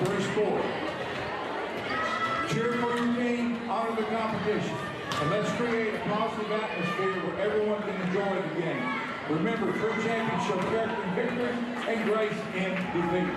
for a sport. Cheer for your team, honor the competition, and let's create a positive atmosphere where everyone can enjoy the game. Remember, true champions show character in victory and grace in defeat.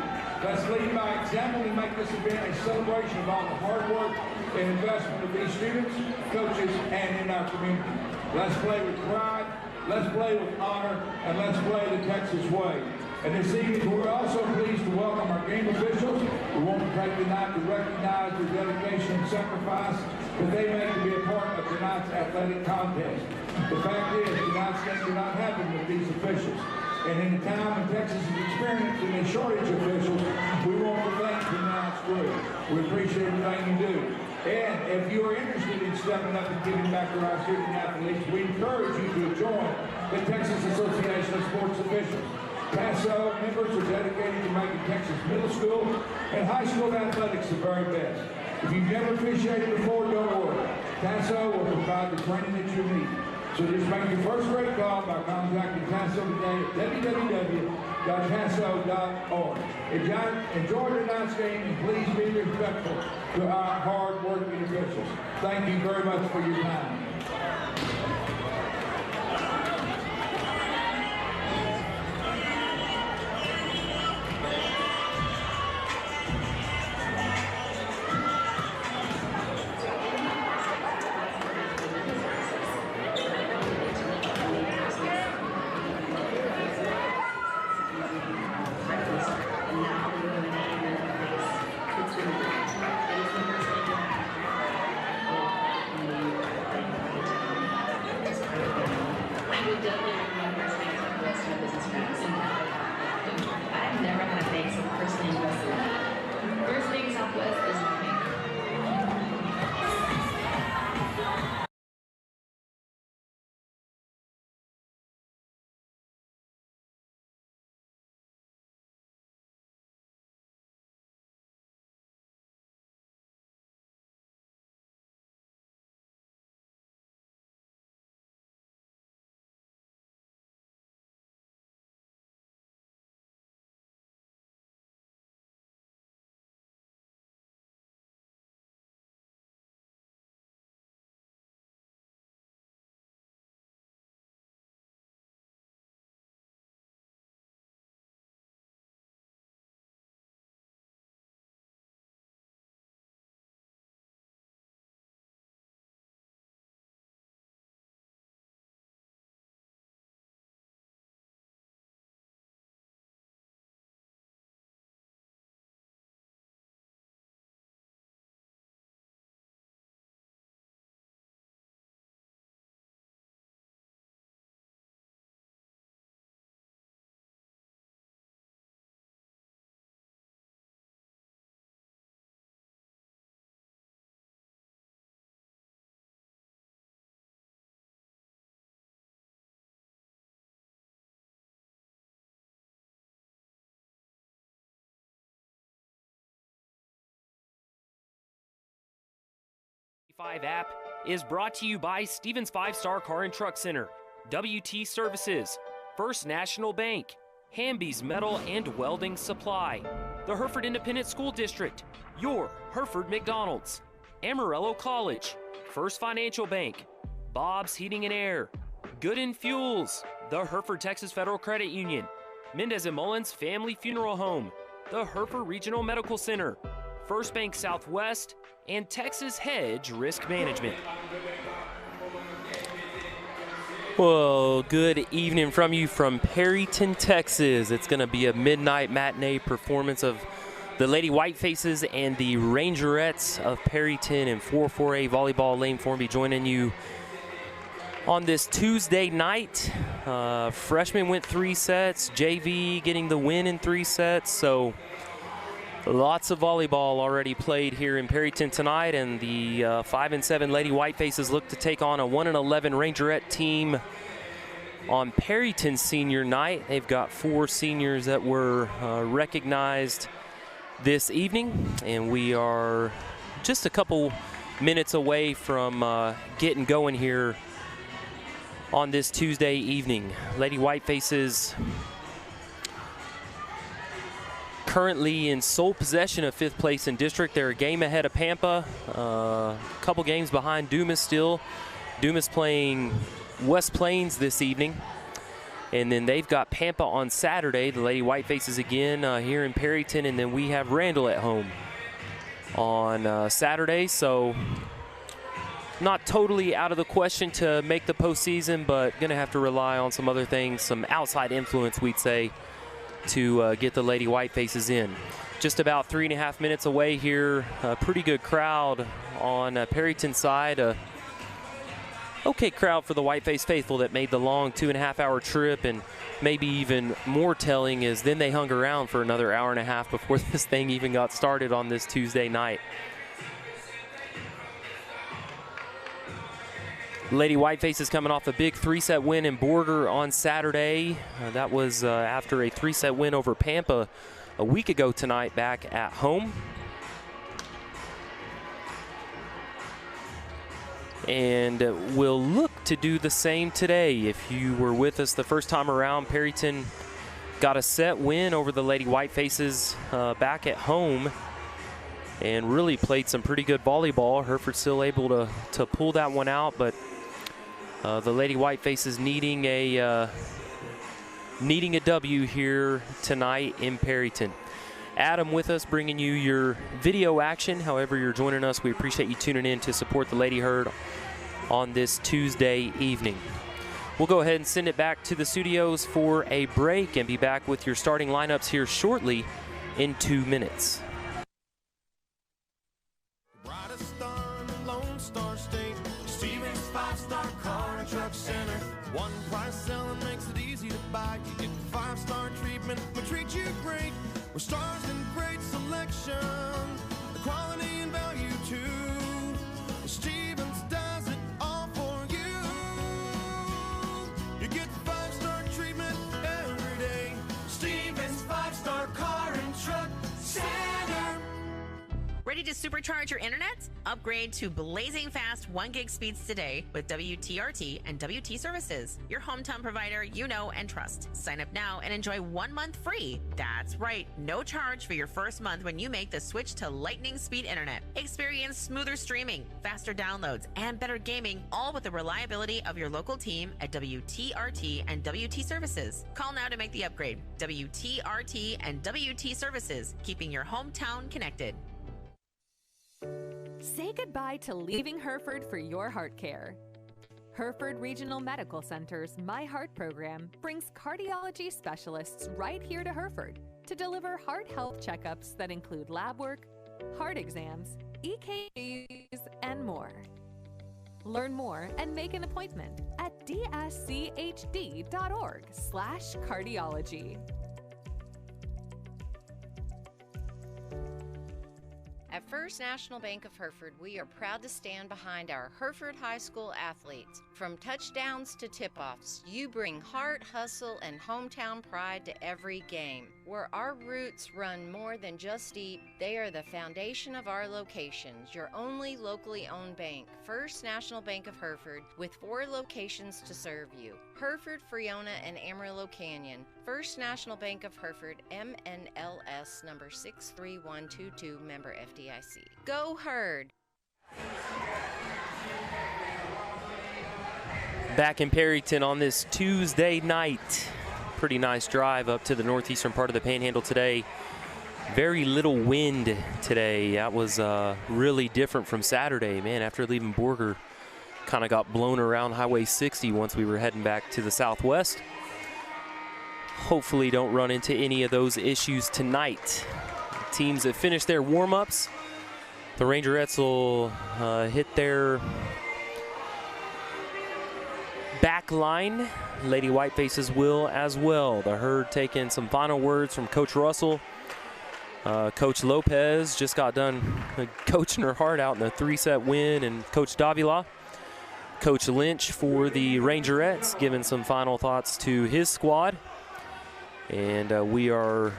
Let's lead by example and make this event a celebration of all the hard work and investment of these students, coaches, and in our community. Let's play with pride, let's play with honor, and let's play the Texas way. And this evening, we're also pleased to welcome our game officials. We want to take the night to recognize their dedication and sacrifice that they make to be a part of tonight's athletic contest. The fact is, tonight's game did not happen with these officials. And in a time when Texas is experiencing a shortage of officials, we want to thank tonight's crew. We appreciate everything you do. And if you are interested in stepping up and giving back to our student athletes, we encourage you to join the Texas Association of Sports Officials. TASO members are dedicated to making Texas middle school and high school athletics the very best. If you've never officiated before, don't worry. TASO will provide the training that you need. So just make your first rate call by contacting TASO today at www.taso.org. Enjoy tonight's game and please be respectful to our hard-working officials. Thank you very much for your time. App is brought to you by Stevens 5-Star Car and Truck Center, WT Services, First National Bank, Hamby's Metal and Welding Supply, the Hereford Independent School District, your Hereford McDonald's, Amarillo College, First Financial Bank, Bob's Heating and Air, Gooden Fuels, the Hereford Texas Federal Credit Union, Mendez and Mullins Family Funeral Home, the Hereford Regional Medical Center, First Bank Southwest, and Texas Hedge Risk Management. Well, good evening from you from Perryton, Texas. It's going to be a midnight matinee performance of the Lady Whitefaces and the Rangerettes of Perryton in 4-4A volleyball. Lane Formby joining you on this Tuesday night. Freshmen went 3 sets, JV getting the win in 3 sets, so lots of volleyball already played here in Perryton tonight, and the 5-7 Lady Whitefaces look to take on a 1-11 Rangerette team on Perryton senior night. They've got 4 seniors that were recognized this evening, and we are just a couple minutes away from getting going here on this Tuesday evening. Lady Whitefaces currently in sole possession of 5th place in district. They're a game ahead of Pampa, a couple games behind Dumas still. Dumas playing West Plains this evening. And then they've got Pampa on Saturday, the Lady Whitefaces again here in Perryton, and then we have Randall at home on Saturday. So not totally out of the question to make the postseason, but gonna have to rely on some other things, some outside influence, we'd say, to get the Lady Whitefaces in. Just about 3.5 minutes away here, a pretty good crowd on Perryton side. Okay crowd for the Whiteface faithful that made the long 2.5-hour trip, and maybe even more telling is then they hung around for another 1.5 hours before this thing even got started on this Tuesday night. Lady Whitefaces coming off a big 3-set win in Borger on Saturday. That was after a 3-set win over Pampa a week ago tonight back at home. And we'll look to do the same today. If you were with us the first time around, Perryton got a set win over the Lady Whitefaces back at home and really played some pretty good volleyball. Hereford still able to pull that one out, but the Lady Whitefaces needing a W here tonight in Perryton. Adam with us, bringing you your video action. However you're joining us, we appreciate you tuning in to support the Lady Herd on this Tuesday evening. We'll go ahead and send it back to the studios for a break and be back with your starting lineups here shortly in 2 minutes. Brightest star in the Lone Star State, Stevens 5-star car and truck center. One price selling makes it easy to buy. You get 5-star treatment, we treat you great. We're stars in great selection, the quality and value too. Stevens does it all for you. You get 5-star treatment every day. Stevens 5-star car and truck center. Ready to supercharge your internet? Upgrade to blazing fast 1 gig speeds today with WTRT and WT Services, your hometown provider you know and trust. Sign up now and enjoy 1 month free. That's right, no charge for your first month when you make the switch to lightning speed internet. Experience smoother streaming, faster downloads, and better gaming, all with the reliability of your local team at WTRT and WT Services. Call now to make the upgrade. WTRT and WT Services, keeping your hometown connected. Say goodbye to leaving Hereford for your heart care. Hereford Regional Medical Center's My Heart program brings cardiology specialists right here to Hereford to deliver heart health checkups that include lab work, heart exams, EKGs, and more. Learn more and make an appointment at dschd.org/cardiology. At First National Bank of Hereford, we are proud to stand behind our Hereford High School athletes. From touchdowns to tip-offs, you bring heart, hustle, and hometown pride to every game. Where our roots run more than just deep, they are the foundation of our locations. Your only locally owned bank, First National Bank of Hereford, with 4 locations to serve you. Hereford, Freona, and Amarillo Canyon. First National Bank of Hereford, MNLS number 63122, member FDIC. Go Herd! Back in Perryton on this Tuesday night. Pretty nice drive up to the northeastern part of the Panhandle today. Very little wind today. That was really different from Saturday. Man, after leaving Borger, kind of got blown around Highway 60 once we were heading back to the southwest. Hopefully don't run into any of those issues tonight. Teams have finished their warm-ups. The Rangerettes will hit their back line. Lady Whitefaces will as well. The Herd taking some final words from Coach Russell. Coach Lopez just got done coaching her heart out in a 3-set win, and Coach Davila. Coach Lynch for the Rangerettes giving some final thoughts to his squad. And we are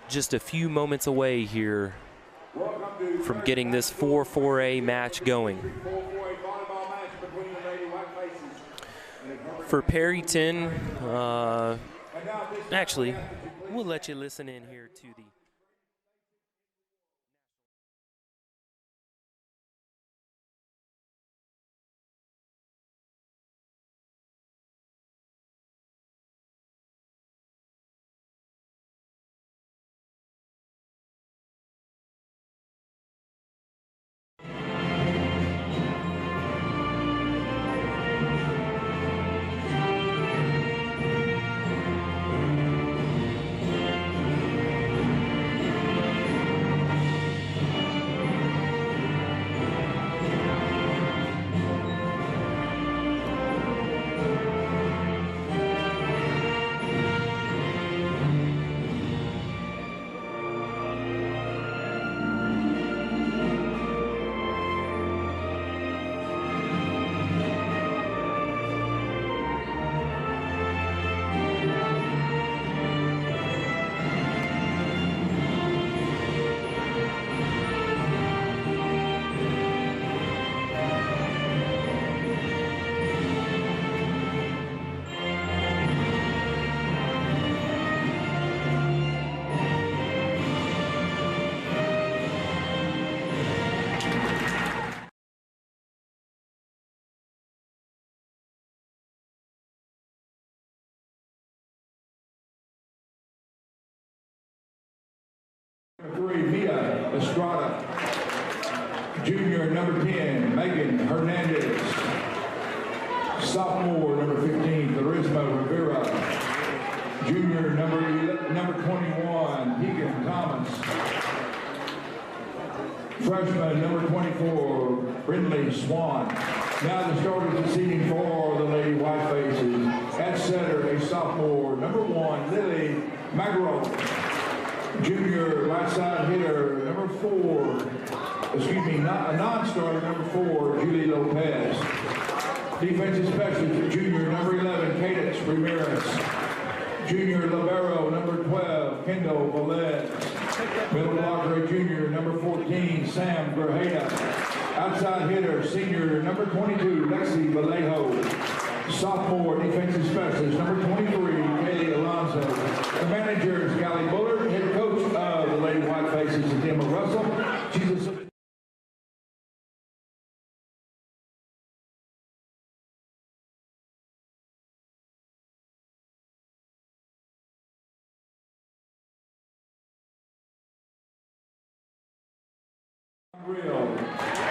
just a few moments away here from getting this 4-4A match going. For Perryton, actually, We'll let you listen in here to the Number 3, Mia Estrada. Junior, number 10, Megan Hernandez. Sophomore, number 15, Turismo Rivera. Junior, number 21, Keegan Thomas. Freshman, number 24, Brindley Swan. Now the starters are seating for the Lady Whitefaces. At center, a sophomore, number 1, Lily Magro. Junior right side hitter, number 4, a non-starter, number 4, Julie Lopez. Defensive specialist, junior, number 11, Cadence Ramirez. Junior libero, number 12, Kendall Velez. Middle blocker, junior, number 14, Sam Grajeda. Outside hitter, senior, number 22, Lexi Vallejo. Sophomore defensive specialist, number 23, Kaylee Alonso. The manager is Callie Bullard, head coach of the Lady Whitefaces is Emma Russell. She's a real.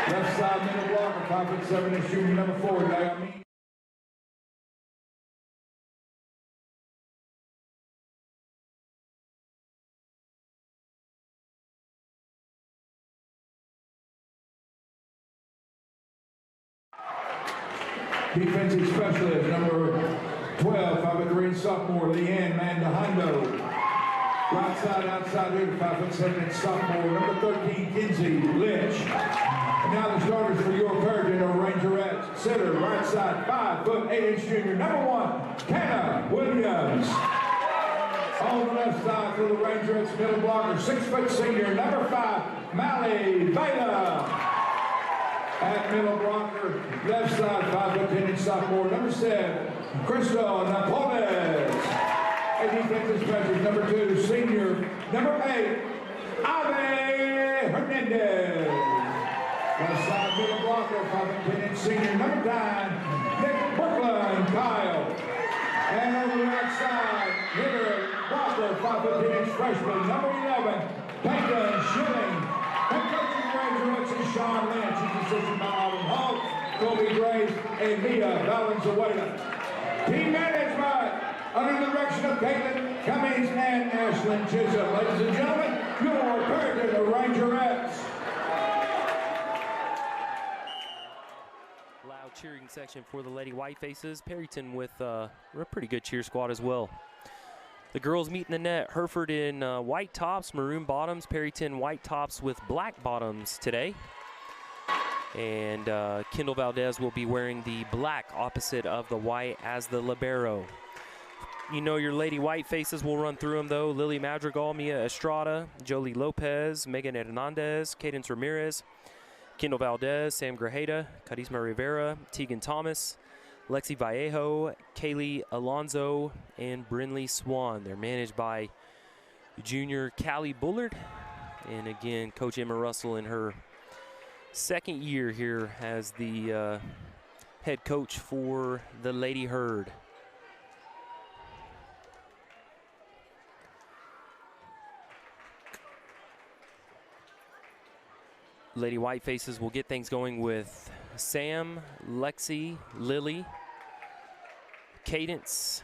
Left side middle blocker, 5'7" is junior, number 4, Naomi. Defensive specialist, number 12, 5'3" sophomore, Leanne Mandahando. Right side, outside hitter, 5'7" sophomore, number 13, Kinsey Lynch. And now the starters for your Perryton are Rangerettes. Center, right side, 5'8" junior, number 1, Tana Williams. On the left side for the Rangerettes, middle blocker, 6' senior, number 5, Mally Vela. At middle blocker, left side, 5'10" sophomore, number 7, Crystal Napoles. A defensive specialist, number 2, senior, number 8, Ave Hernandez. Left side, middle blocker, 5'10" senior, number 9, Nick Brooklyn Kyle. And on the right side, hitter, blocker, 5'10" freshman, number 11, Peyton Schilling. Head coach of the Rangerettes is Sean Lynch. He's assisted by Autumn Hall, Kobe Graves, and Mia Valenzuela. Team management under the direction of Caitlin Cummings and Ashlyn Chisholm. Ladies and gentlemen, your Perryton Rangerettes. loud cheering section for the Lady Whitefaces. Perryton with a pretty good cheer squad as well. The girls meet in the net. Hereford in white tops, maroon bottoms. Perryton white tops with black bottoms today. And Kendall Valdez will be wearing the black opposite of the white as the libero. You know your Lady Whitefaces, will run through them though. Lily Madrigal, Mia Estrada, Jolie Lopez, Megan Hernandez, Cadence Ramirez, Kendall Valdez, Sam Grajeda, Carisma Rivera, Tegan Thomas, Lexi Vallejo, Kaylee Alonso, and Brindley Swan. They're managed by junior Callie Bullard. And again, Coach Emma Russell in her second year here as the head coach for the Lady Herd. Lady Whitefaces will get things going with Sam, Lexi, Lily, Cadence,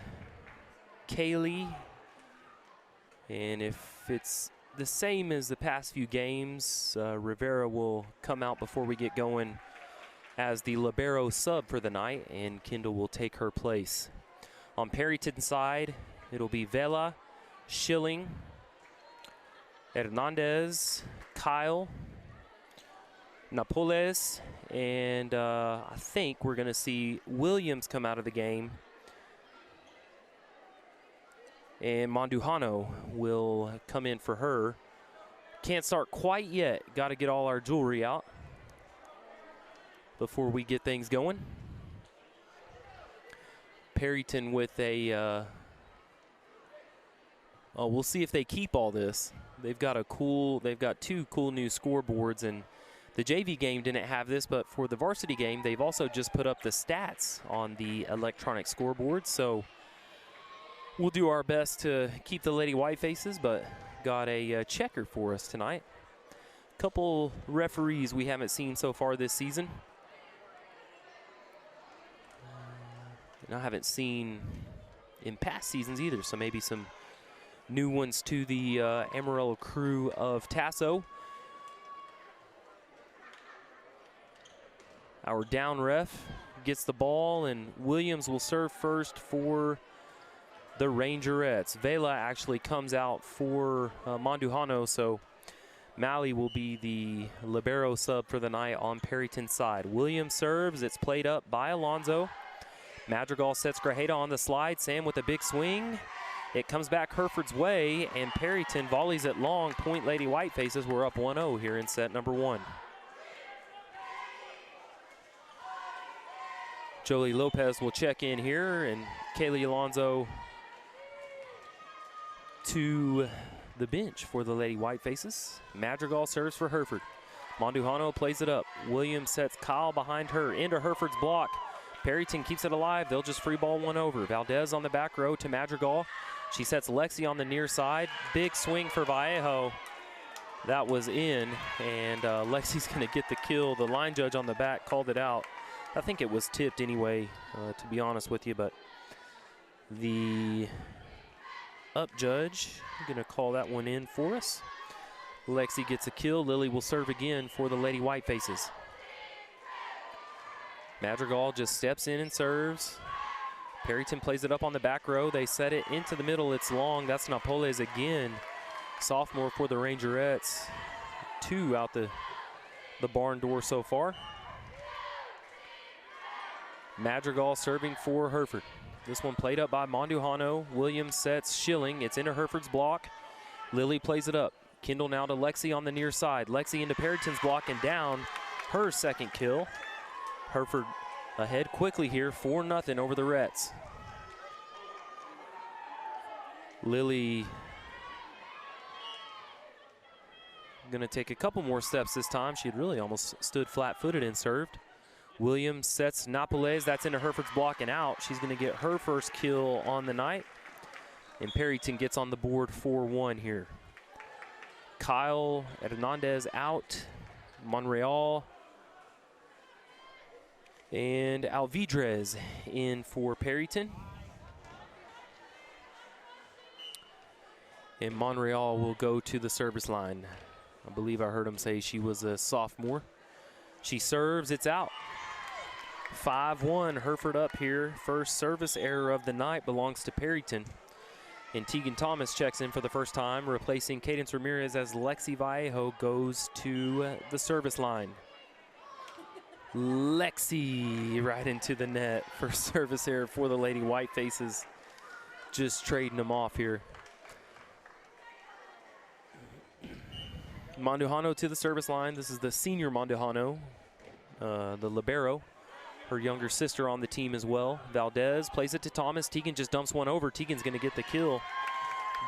Kaylee, and if it's the same as the past few games, Rivera will come out before we get going as the libero sub for the night, and Kendall will take her place. On Perryton's side, it'll be Vela, Schilling, Hernandez, Kyle, Napoles, and I think we're going to see Williams come out of the game. And Mondujano will come in for her. Can't start quite yet. Got to get all our jewelry out before we get things going. Perryton with a, we'll see if they keep all this. They've got two cool new scoreboards, and the JV game didn't have this, but for the varsity game, they've also just put up the stats on the electronic scoreboard. So we'll do our best to keep the Lady Whitefaces, but got a checker for us tonight. Couple referees we haven't seen so far this season. And I haven't seen in past seasons either, so maybe some new ones to the Amarillo crew of Tasso. Our down ref gets the ball, and Williams will serve first for the Rangerettes. Vela actually comes out for Mondujano, so Malley will be the libero sub for the night on Perryton's side. Williams serves. It's played up by Alonzo. Madrigal sets Grajeda on the slide. Sam with a big swing. It comes back Hereford's way, and Perryton volleys it long. Point Lady Whitefaces. We're up 1-0 here in set number 1. Jolie Lopez will check in here, and Kaylee Alonzo to the bench for the Lady Whitefaces. Madrigal serves for Hereford. Mondujano plays it up. Williams sets Kyle behind her into Hereford's block. Perryton keeps it alive. They'll just free ball one over. Valdez on the back row to Madrigal. She sets Lexi on the near side. Big swing for Vallejo. That was in, and Lexi's going to get the kill. The line judge on the back called it out. I think it was tipped anyway, to be honest with you, but the up judge going to call that one in for us. Lexi gets a kill. Lily will serve again for the Lady Whitefaces. Madrigal just steps in and serves. Perryton plays it up on the back row. They set it into the middle. It's long. That's Napoles again. Sophomore for the Rangerettes. 2 out the barn door so far. Madrigal serving for Hereford. This one played up by Mondujano. Williams sets Schilling. It's into Hereford's block. Lily plays it up. Kendall now to Lexi on the near side. Lexi into Perryton's block and down. Her second kill. Hereford ahead quickly here, 4-0 over the Rets. Lily going to take a couple more steps this time. She had really almost stood flat-footed and served. Williams sets Napoles. That's into Hereford's block and out. She's going to get her first kill on the night. And Perryton gets on the board 4-1 here. Kyle Hernandez out. Monreal and Alvidrez in for Perryton. And Monreal will go to the service line. I believe I heard him say she was a sophomore. She serves, it's out. 5-1, Hereford up here. First service error of the night belongs to Perryton. And Tegan Thomas checks in for the first time, replacing Cadence Ramirez as Lexi Vallejo goes to the service line. Lexi right into the net for service error for the Lady Whitefaces. Just trading them off here. Mondujano to the service line. This is the senior Mondujano, the libero. Her younger sister on the team as well. Valdez plays it to Thomas. Tegan just dumps one over. Tegan's going to get the kill.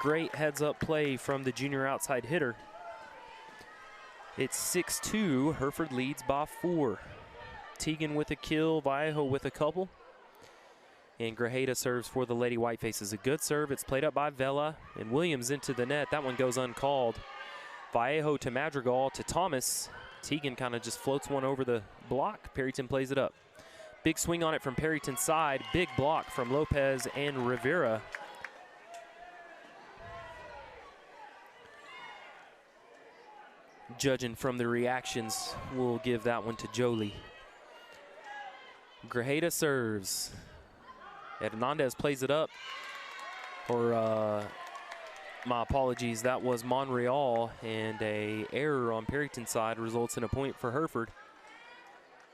Great heads-up play from the junior outside hitter. It's 6-2. Hereford leads by 4. Teagan with a kill, Vallejo with a couple. And Grajeda serves for the Lady Whitefaces. A good serve. It's played up by Vela, and Williams into the net. That one goes uncalled. Vallejo to Madrigal to Thomas. Teagan kind of just floats one over the block. Perryton plays it up. Big swing on it from Perryton's side. Big block from Lopez and Rivera. Judging from the reactions, we'll give that one to Jolie. Grajeda serves. Hernandez plays it up. Or, my apologies, that was Monreal, and a error on Perryton's side results in a point for Hereford.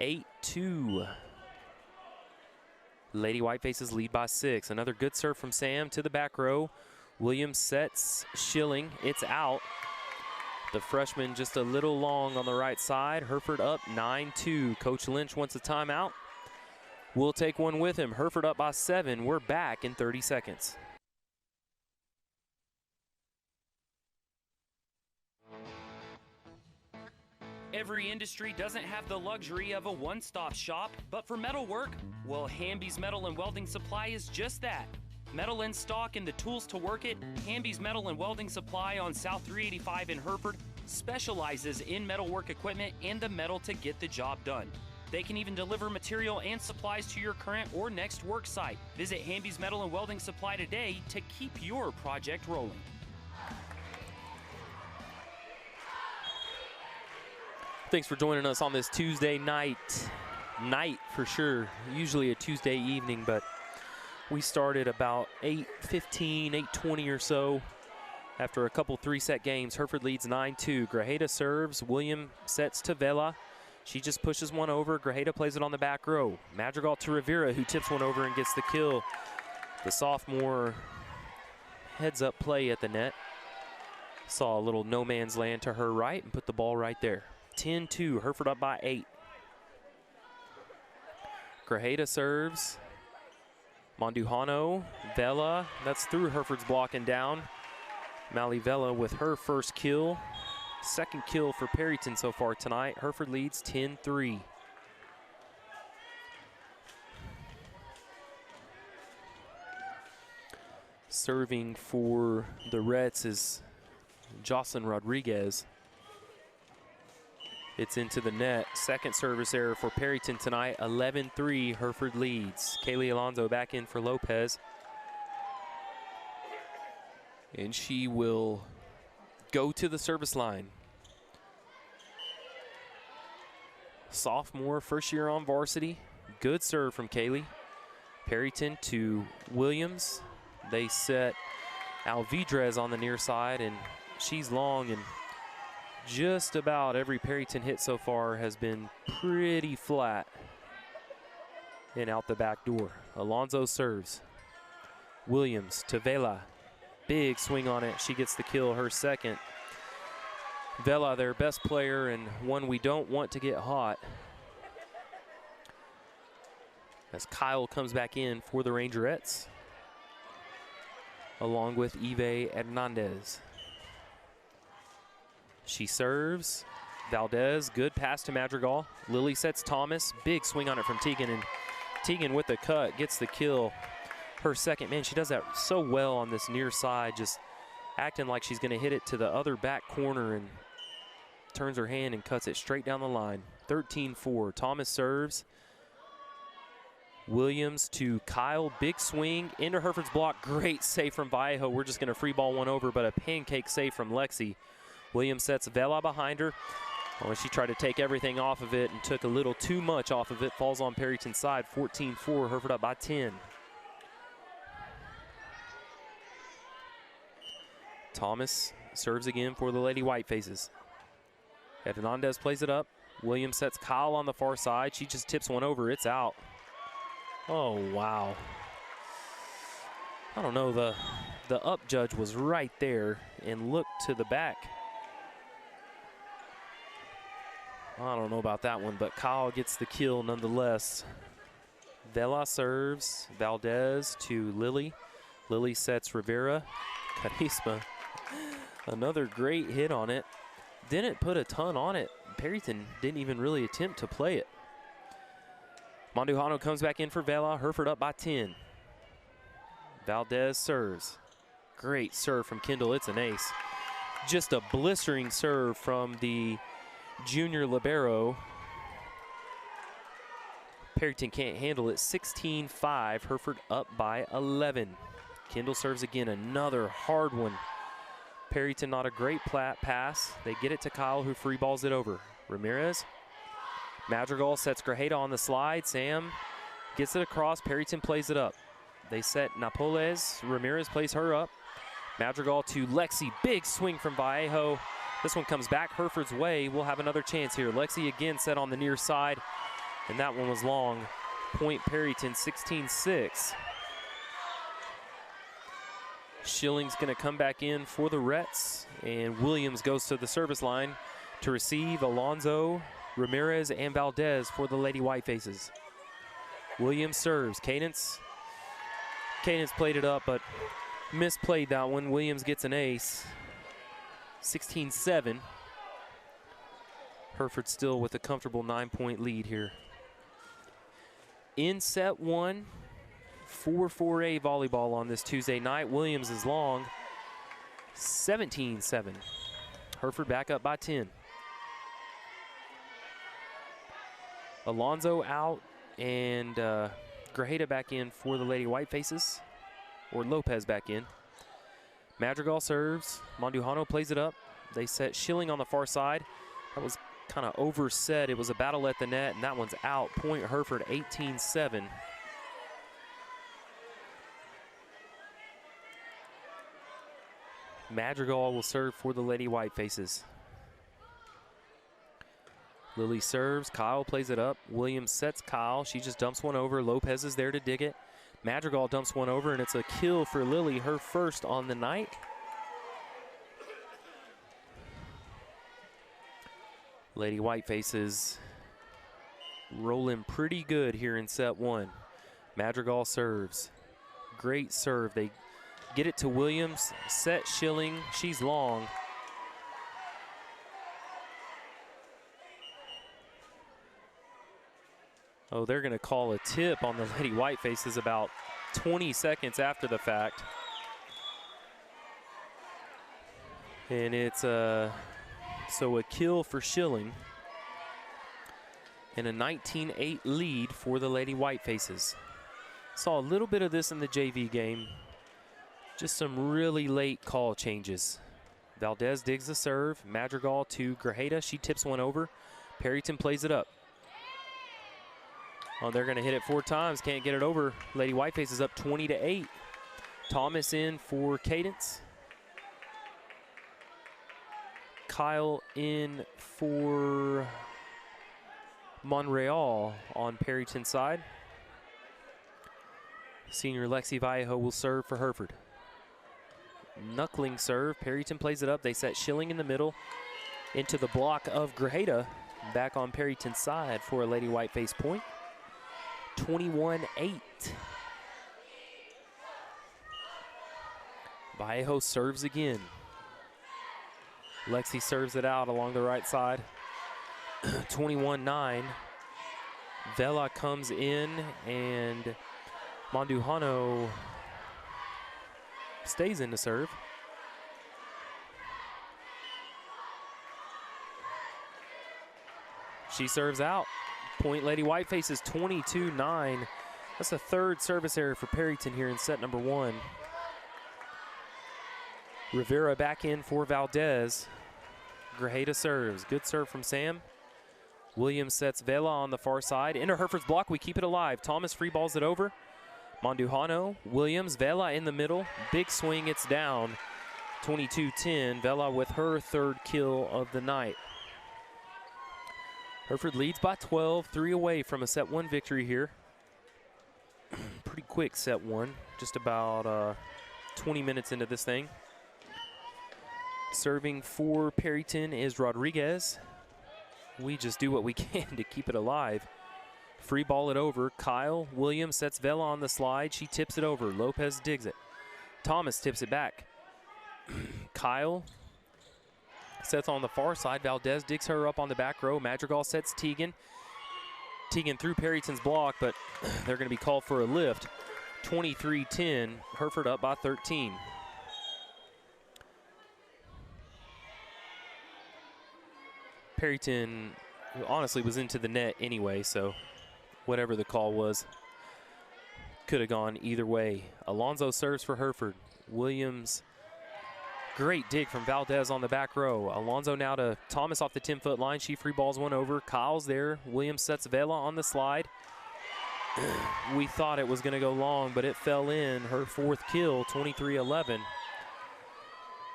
8-2. Lady Whitefaces lead by 6. Another good serve from Sam to the back row. Williams sets Schilling. It's out. The freshman just a little long on the right side. Hereford up 9-2. Coach Lynch wants a timeout. We'll take one with him. Hereford up by 7. We're back in 30 seconds. Every industry doesn't have the luxury of a one-stop shop, but for metalwork, well, Hamby's Metal and Welding Supply is just that. Metal in stock and the tools to work it, Hamby's Metal and Welding Supply on South 385 in Hereford specializes in metalwork equipment and the metal to get the job done. They can even deliver material and supplies to your current or next work site. Visit Hamby's Metal and Welding Supply today to keep your project rolling. Thanks for joining us on this Tuesday night for sure. Usually a Tuesday evening, but we started about 8:15, 8:20 or so. After a couple 3-set games, Hereford leads 9-2. Grajeda serves. William sets to Vela. She just pushes one over. Grajeda plays it on the back row. Madrigal to Rivera, who tips one over and gets the kill. The sophomore heads up play at the net. Saw a little no man's land to her right and put the ball right there. 10-2, Hereford up by 8. Grajeda serves. Mondujano, Vela, that's through Hereford's blocking down. Mally Vela with her first kill. Second kill for Perryton so far tonight. Hereford leads 10-3. Serving for the Reds is Jocelyn Rodriguez. It's into the net. Second service error for Perryton tonight. 11-3, Hereford leads. Kaylee Alonso back in for Lopez. And she will go to the service line. Sophomore, first year on varsity. Good serve from Kaylee. Perryton to Williams. They set Alvidrez on the near side, and she's long, and just about every Perryton hit so far has been pretty flat and out the back door. Alonso serves. Williams to Vela. Big swing on it. She gets the kill, her second. Vela, their best player and one we don't want to get hot. As Kyle comes back in for the Rangerettes, along with Eve Hernandez. She serves. Valdez, good pass to Madrigal. Lily sets Thomas. Big swing on it from Teagan, and Teagan with the cut gets the kill. Her second. Man, she does that so well on this near side, just acting like she's going to hit it to the other back corner and turns her hand and cuts it straight down the line. 13-4. Thomas serves. Williams to Kyle. Big swing into Hereford's block. Great save from Vallejo. We're just going to free ball one over, but a pancake save from Lexi. Williams sets Vela behind her. Oh, she tried to take everything off of it and took a little too much off of it. Falls on Perryton's side. 14-4. Hereford up by 10. Thomas serves again for the Lady Whitefaces. Hernandez plays it up. Williams sets Kyle on the far side. She just tips one over. It's out. Oh, wow. I don't know. The up judge was right there and looked to the back. I don't know about that one, but Kyle gets the kill nonetheless. Vela serves. Valdez to Lily. Lily sets Rivera. Carisma, another great hit on it. Didn't put a ton on it. Perryton didn't even really attempt to play it. Mandujano comes back in for Vela. Hereford up by 10. Valdez serves. Great serve from Kendall. It's an ace. Just a blistering serve from the junior libero. Perryton can't handle it. 16-5. Hereford up by 11. Kendall serves again. Another hard one. Perryton not a great pass. They get it to Kyle, who free balls it over. Ramirez. Madrigal sets Grajeda on the slide. Sam gets it across. Perryton plays it up. They set Napoles. Ramirez plays her up. Madrigal to Lexi. Big swing from Vallejo. This one comes back Hereford's way. We'll have another chance here. Lexi again set on the near side, and that one was long. Point Perryton, 16-6. Schilling's going to come back in for the Rets, and Williams goes to the service line to receive Alonzo, Ramirez, and Valdez for the Lady Whitefaces. Williams serves. Cadence played it up, but misplayed that one. Williams gets an ace. 16-7. Hereford still with a comfortable 9-point lead here. In set one, 4-4A volleyball on this Tuesday night. Williams is long. 17-7. Hereford back up by 10. Alonzo out, and Grajeda back in for the Lady Whitefaces, or Lopez back in. Madrigal serves. Mandujano plays it up. They set Schilling on the far side. That was kind of overset. It was a battle at the net, and that one's out. Point Hereford, 18-7. Madrigal will serve for the Lady Whitefaces. Lily serves. Kyle plays it up. Williams sets Kyle. She just dumps one over. Lopez is there to dig it. Madrigal dumps one over, and it's a kill for Lily, her first on the night. Lady Whitefaces rolling pretty good here in set one. Madrigal serves. Great serve. They get it to Williams. Set Schilling. She's long. Oh, they're going to call a tip on the Lady Whitefaces about 20 seconds after the fact. And it's a kill for Schilling. And a 19-8 lead for the Lady Whitefaces. Saw a little bit of this in the JV game. Just some really late call changes. Valdez digs the serve. Madrigal to Grajeda. She tips one over. Perryton plays it up. Oh, they're going to hit it 4 times. Can't get it over. Lady Whitefaces up 20-8. Thomas in for Cadence. Kyle in for Monreal on Perryton's side. Senior Lexi Vallejo will serve for Hereford. Knuckling serve. Perryton plays it up. They set Schilling in the middle into the block of Grajeda. Back on Perryton's side for a Lady Whiteface point. 21-8. Vallejo serves again. Lexi serves it out along the right side. 21-9. Vela comes in, and Mandujano stays in to serve. She serves out. Point Lady Whitefaces 22-9. That's the 3rd service error for Perryton here in set number 1. Rivera back in for Valdez. Grajeda serves. Good serve from Sam. Williams sets Vela on the far side. Into Hereford's block, we keep it alive. Thomas free balls it over. Mandujano, Williams, Vela in the middle. Big swing, it's down. 22-10. Vela with her 3rd kill of the night. Hereford leads by 12, 3 away from a set 1 victory here. Pretty quick set 1, just about 20 minutes into this thing. Serving for Perryton is Rodriguez. We just do what we can to keep it alive. Free ball it over. Kyle Williams sets Vela on the slide. She tips it over. Lopez digs it. Thomas tips it back. Kyle sets on the far side. Valdez digs her up on the back row. Madrigal sets Teagan. Teagan through Perryton's block, but they're going to be called for a lift. 23-10, Hereford up by 13. Perryton honestly was into the net anyway, so whatever the call was, could have gone either way. Alonzo serves for Hereford. Williams, great dig from Valdez on the back row. Alonzo now to Thomas off the 10-foot line. She free balls one over. Kyle's there. Williams sets Vela on the slide. We thought it was going to go long, but it fell in. Her 4th kill, 23-11.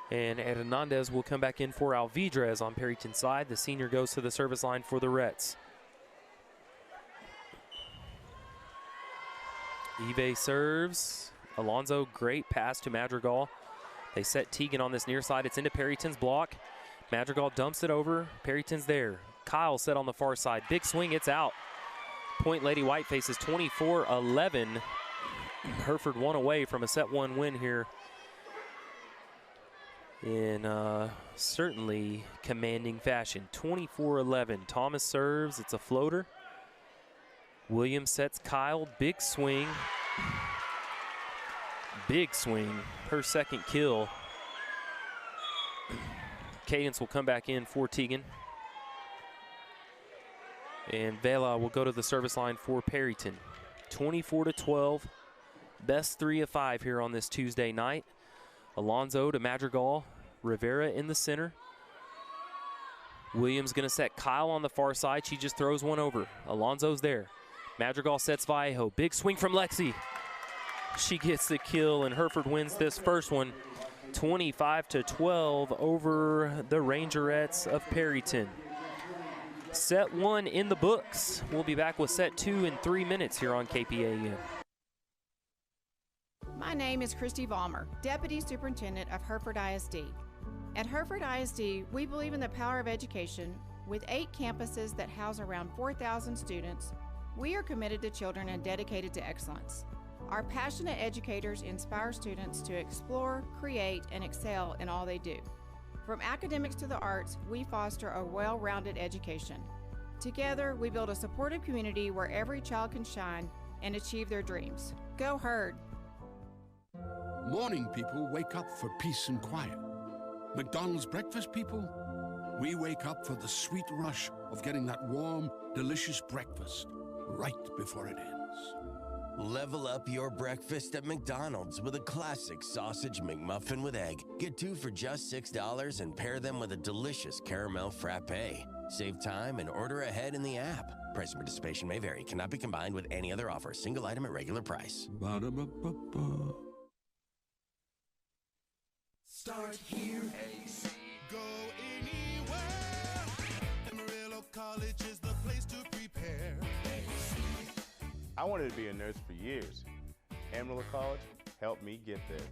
And Hernandez will come back in for Alvidrez on Perryton's side. The senior goes to the service line for the Rets. Eve serves. Alonzo, great pass to Madrigal. They set Teagan on this near side. It's into Perryton's block. Madrigal dumps it over. Perryton's there. Kyle set on the far side. Big swing, it's out. Point Lady Whitefaces 24-11. Hereford one away from a set 1 win here in certainly commanding fashion. 24-11. Thomas serves. It's a floater. Williams sets Kyle. Big swing. Big swing. Her 2nd kill. Cadence will come back in for Teagan. And Vela will go to the service line for Perryton. 24-12. Best 3 of 5 here on this Tuesday night. Alonzo to Madrigal. Rivera in the center. Williams going to set Kyle on the far side. She just throws one over. Alonzo's there. Madrigal sets Vallejo. Big swing from Lexi. She gets the kill, and Hereford wins this first one 25-12 over the Rangerettes of Perryton. Set 1 in the books. We'll be back with set 2 in 3 minutes here on KPAN. My name is Christy Vollmer, Deputy Superintendent of Hereford ISD. At Hereford ISD, we believe in the power of education. With 8 campuses that house around 4,000 students, we are committed to children and dedicated to excellence. Our passionate educators inspire students to explore, create, and excel in all they do. From academics to the arts, we foster a well-rounded education. Together, we build a supportive community where every child can shine and achieve their dreams. Go Herd! Morning people wake up for peace and quiet. McDonald's breakfast people, we wake up for the sweet rush of getting that warm, delicious breakfast right before it ends. Level up your breakfast at McDonald's with a classic sausage McMuffin with egg. Get 2 for just $6 and pair them with a delicious caramel frappe. Save time and order ahead in the app. Price and participation may vary. Cannot be combined with any other offer. Single item at regular price. Ba-da-ba-ba-ba. Start here, AC. Go anywhere. Amarillo College is the place to prepare. AC. I wanted to be a nurse for years. Amarillo College helped me get there.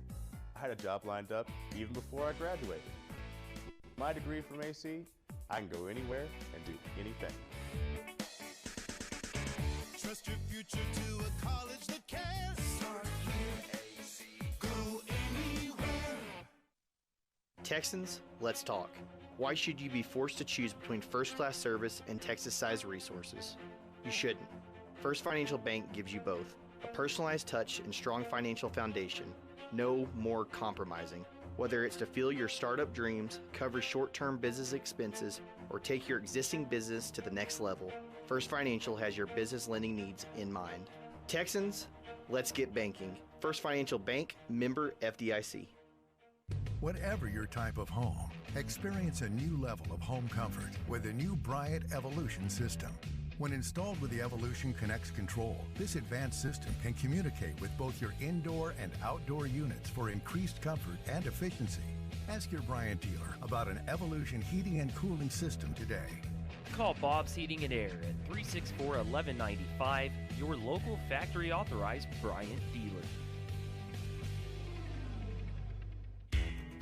I had a job lined up even before I graduated. My degree from AC, I can go anywhere and do anything. Trust your future to a college that cares. Start here, AC. Go anywhere. Texans, let's talk. Why should you be forced to choose between first-class service and Texas-sized resources? You shouldn't. First Financial Bank gives you both. A personalized touch and strong financial foundation. No more compromising. Whether it's to fuel your startup dreams, cover short-term business expenses, or take your existing business to the next level, First Financial has your business lending needs in mind. Texans, let's get banking. First Financial Bank, member FDIC. Whatever your type of home, experience a new level of home comfort with the new Bryant Evolution system. When installed with the Evolution Connects control, this advanced system can communicate with both your indoor and outdoor units for increased comfort and efficiency. Ask your Bryant dealer about an Evolution heating and cooling system today. Call Bob's Heating and Air at 364-1195, your local factory authorized Bryant dealer.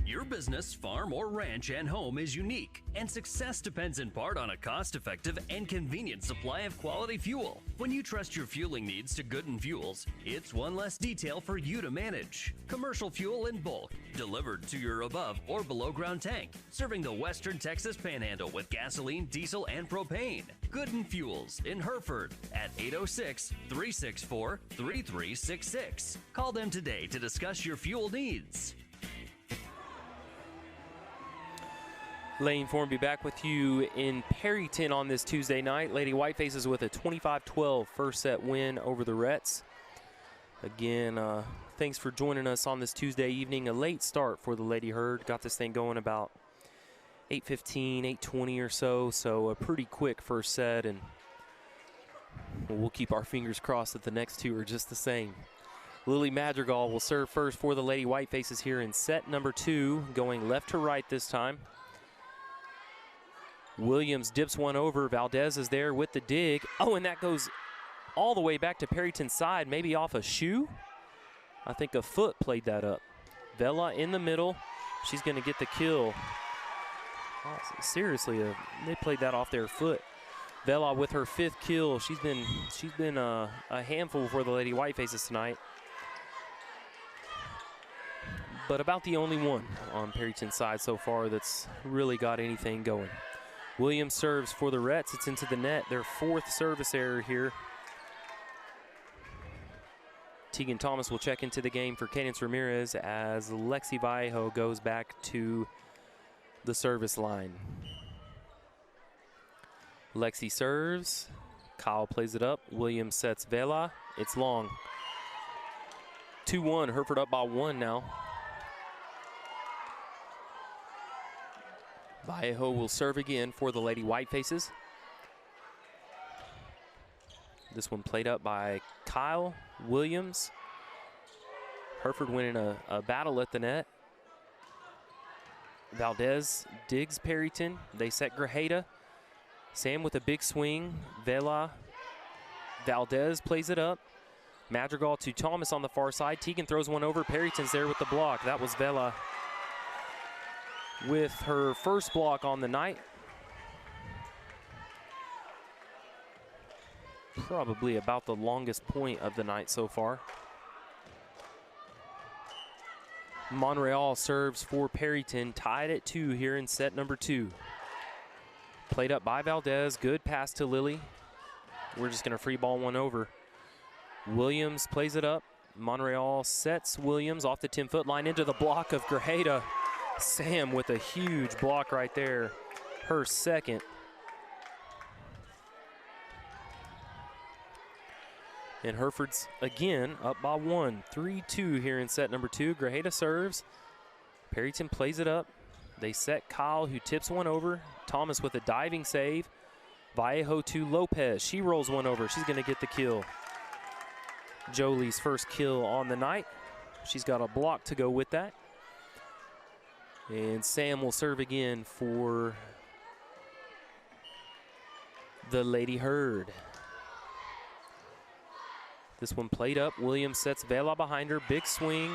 Your business, farm, or ranch and home is unique, and success depends in part on a cost-effective and convenient supply of quality fuel. When you trust your fueling needs to Gooden Fuels, it's one less detail for you to manage. Commercial fuel in bulk, delivered to your above or below ground tank, serving the western Texas Panhandle with gasoline, diesel, and propane. Gooden Fuels in Hereford at 806-364-3366. Call them today to discuss your fuel needs. Lane Form be back with you in Perryton on this Tuesday night. Lady Whitefaces with a 25-12 first set win over the Rets. Again, thanks for joining us on this Tuesday evening. A late start for the Lady Herd. Got this thing going about 8:15, 8:20 or so. So a pretty quick first set, and we'll keep our fingers crossed that the next two are just the same. Lily Madrigal will serve first for the Lady Whitefaces here in set number 2, going left to right this time. Williams dips one over. Valdez is there with the dig. Oh, and that goes all the way back to Perryton's side, maybe off a shoe. I think a foot played that up. Vela in the middle. She's going to get the kill. Oh, seriously, they played that off their foot. Vela with her 5th kill. She's been a handful for the Lady Whitefaces tonight, but about the only one on Perryton's side so far that's really got anything going. Williams serves for the Rets. It's into the net. Their 4th service error here. Tegan Thomas will check into the game for Cadence Ramirez as Lexi Vallejo goes back to the service line. Lexi serves. Kyle plays it up. Williams sets Vela. It's long. 2-1. Hereford up by 1 now. Vallejo will serve again for the Lady Whitefaces. This one played up by Kyle Williams. Hereford winning a battle at the net. Valdez digs Perryton. They set Grajeda. Sam with a big swing. Vela. Valdez plays it up. Madrigal to Thomas on the far side. Tegan throws one over. Perryton's there with the block. That was Vela with her first block on the night. Probably about the longest point of the night so far. Monreal serves for Perryton, tied at 2 here in set number 2. Played up by Valdez, good pass to Lily. We're just gonna free ball one over. Williams plays it up. Monreal sets Williams off the 10-foot line into the block of Grajeda. Sam with a huge block right there, her 2nd. And Hereford's again up by 1, 3-2 here in set number 2. Grajeda serves. Perryton plays it up. They set Kyle, who tips one over. Thomas with a diving save. Vallejo to Lopez. She rolls one over. She's going to get the kill. Jolie's first kill on the night. She's got a block to go with that. And Sam will serve again for the Lady Herd. This one played up. Williams sets Vela behind her. Big swing.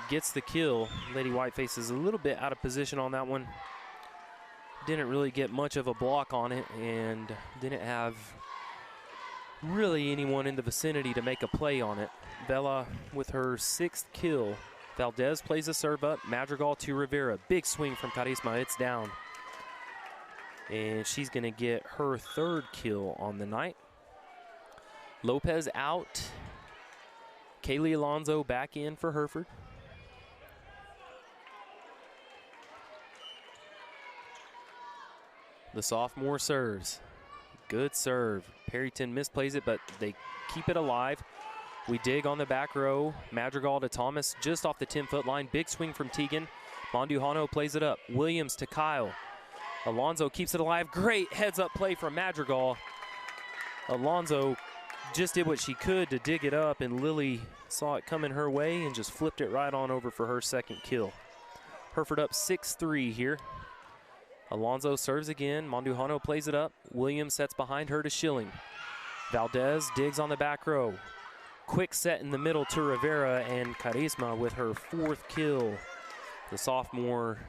Gets the kill. Lady Whiteface is a little bit out of position on that one. Didn't really get much of a block on it and didn't have really anyone in the vicinity to make a play on it. Vela with her 6th kill. Valdez plays a serve up. Madrigal to Rivera. Big swing from Carisma. It's down. And she's going to get her 3rd kill on the night. Lopez out. Kaylee Alonso back in for Hereford. The sophomore serves. Good serve. Perryton misplays it, but they keep it alive. We dig on the back row. Madrigal to Thomas just off the 10-foot line. Big swing from Tegan. Mondujano plays it up. Williams to Kyle. Alonso keeps it alive. Great heads-up play from Madrigal. Alonso just did what she could to dig it up, and Lily saw it coming her way and just flipped it right on over for her 2nd kill. Hereford up 6-3 here. Alonso serves again. Mondujano plays it up. Williams sets behind her to Schilling. Valdez digs on the back row. Quick set in the middle to Rivera, and Carisma with her 4th kill The sophomore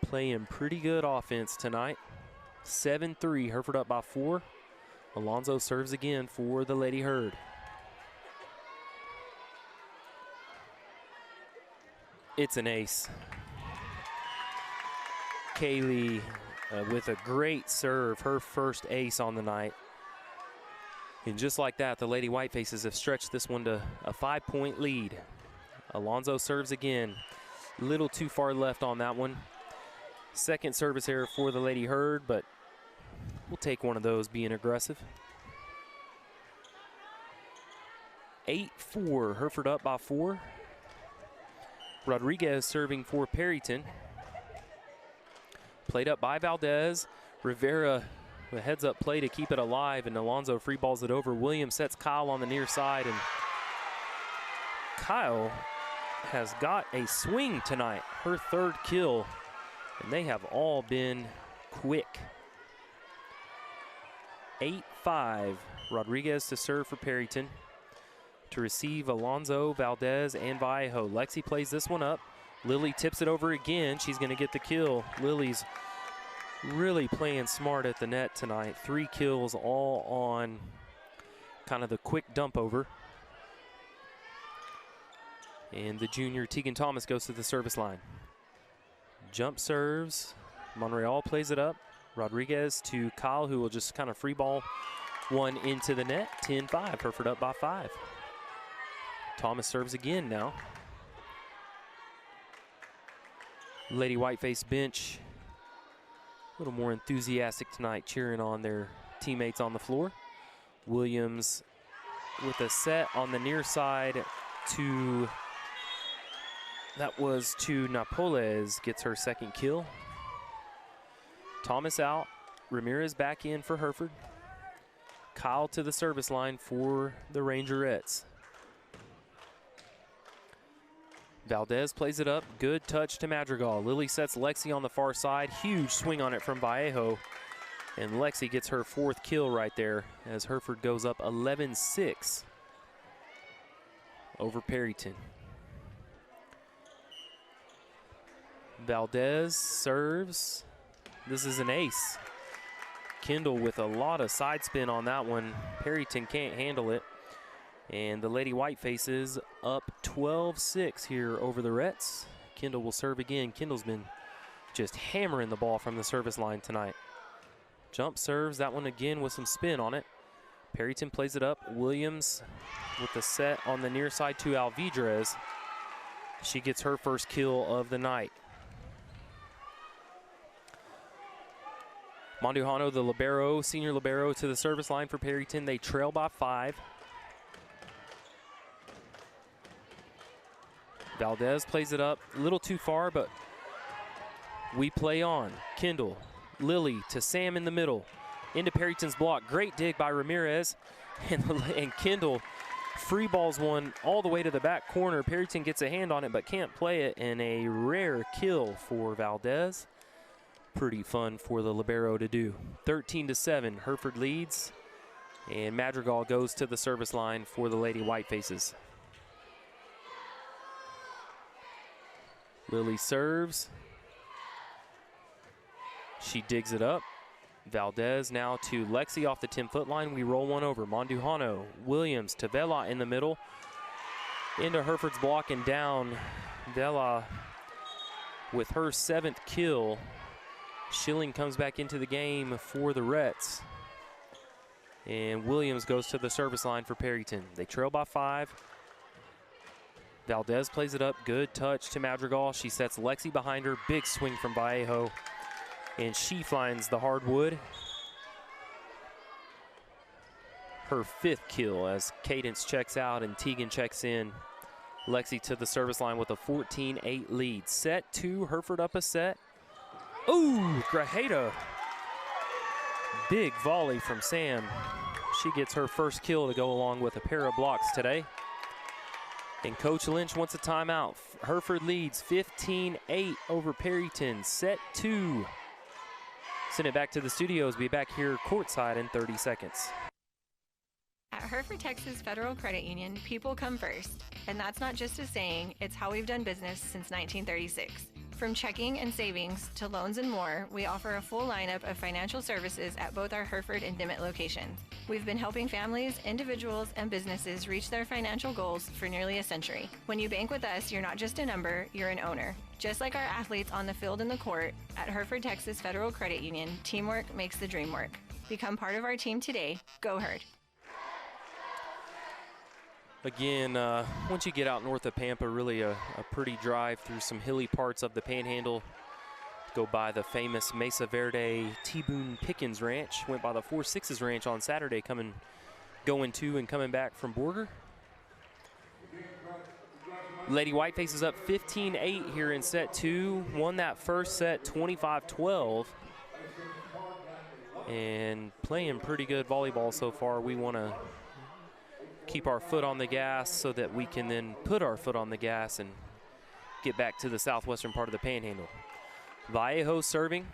playing pretty good offense tonight. 7-3, Hereford up by 4. Alonzo serves again for the Lady Herd. It's an ace. Kaylee with a great serve, her first ace on the night. And just like that, the Lady Whitefaces have stretched this one to a 5-point lead. Alonzo serves again. Little too far left on that one. Second service error for the Lady Herd, but we'll take one of those being aggressive. 8-4, Hereford up by 4. Rodriguez serving for Perryton. Played up by Valdez. Rivera, the heads-up play to keep it alive, and Alonzo free balls it over. Williams sets Kyle on the near side, and Kyle has got a swing tonight, her third kill, and they have all been quick. 8-5, Rodriguez to serve for Perryton. To receive Alonzo, Valdez, and Vallejo. Lexi plays this one up. Lily tips it over again. She's going to get the kill. Lily's really playing smart at the net tonight. 3 kills all on kind of the quick dump over. And the junior Tegan Thomas goes to the service line. Jump serves. Monreal plays it up. Rodriguez to Kyle, who will just kind of free ball one into the net. 10-5, Hereford up by 5. Thomas serves again now. Lady Whiteface bench a little more enthusiastic tonight, cheering on their teammates on the floor. Williams with a set on the near side to, that was to Napoles, gets her second kill. Thomas out, Ramirez back in for Hereford. Kyle to the service line for the Rangerettes. Valdez plays it up, good touch to Madrigal. Lily sets Lexi on the far side, huge swing on it from Vallejo. And Lexi gets her 4th kill right there as Hereford goes up 11-6 over Perryton. Valdez serves. This is an ace. Kendall with a lot of side spin on that one. Perryton can't handle it. And the Lady Whitefaces up 12-6 here over the Rets. Kendall will serve again. Kendall's been just hammering the ball from the service line tonight. Jump serves, that one again with some spin on it. Perryton plays it up. Williams with the set on the near side to Alvidrez. She gets her first kill of the night. Mondujano, the libero, senior libero, to the service line for Perryton. They trail by 5. Valdez plays it up, a little too far, but we play on. Kendall, Lily to Sam in the middle, into Perryton's block. Great dig by Ramirez, and Kendall free balls one all the way to the back corner. Perryton gets a hand on it, but can't play it, and a rare kill for Valdez. Pretty fun for the libero to do. 13-7, Hereford leads, and Madrigal goes to the service line for the Lady Whitefaces. Lily serves. She digs it up. Valdez now to Lexi off the 10-foot line. We roll one over. Mondujano, Williams to Vela in the middle. Into Hereford's block and down. Vela with her 7th kill. Schilling comes back into the game for the Rets. And Williams goes to the service line for Perryton. They trail by 5. Valdez plays it up, good touch to Madrigal. She sets Lexi behind her, big swing from Vallejo, and she finds the hardwood. Her 5th kill as Cadence checks out and Tegan checks in. Lexi to the service line with a 14-8 lead. Set 2, Hereford up a set. Ooh, Grajeda. Big volley from Sam. She gets her first kill to go along with a pair of blocks today. And Coach Lynch wants a timeout. Hereford leads 15-8 over Perryton. Set 2. Send it back to the studios. Be back here courtside in 30 seconds. At Hereford Texas Federal Credit Union, people come first. And that's not just a saying, it's how we've done business since 1936. From checking and savings to loans and more, we offer a full lineup of financial services at both our Hereford and Dimmitt locations. We've been helping families, individuals, and businesses reach their financial goals for nearly a century. When you bank with us, you're not just a number, you're an owner. Just like our athletes on the field and the court, at Hereford Texas Federal Credit Union, teamwork makes the dream work. Become part of our team today. Go Herd. Again, once you get out north of Pampa, really a pretty drive through some hilly parts of the Panhandle. Go by the famous Mesa Verde T-Boone Pickens Ranch. Went by the 4-6s Ranch on Saturday, going to and coming back from Borger. Lady Whitefaces up 15-8 here in set 2. Won that first set 25-12. And playing pretty good volleyball so far. We want to keep our foot on the gas so that we can then put our foot on the gas and get back to the southwestern part of the Panhandle. Vallejo serving.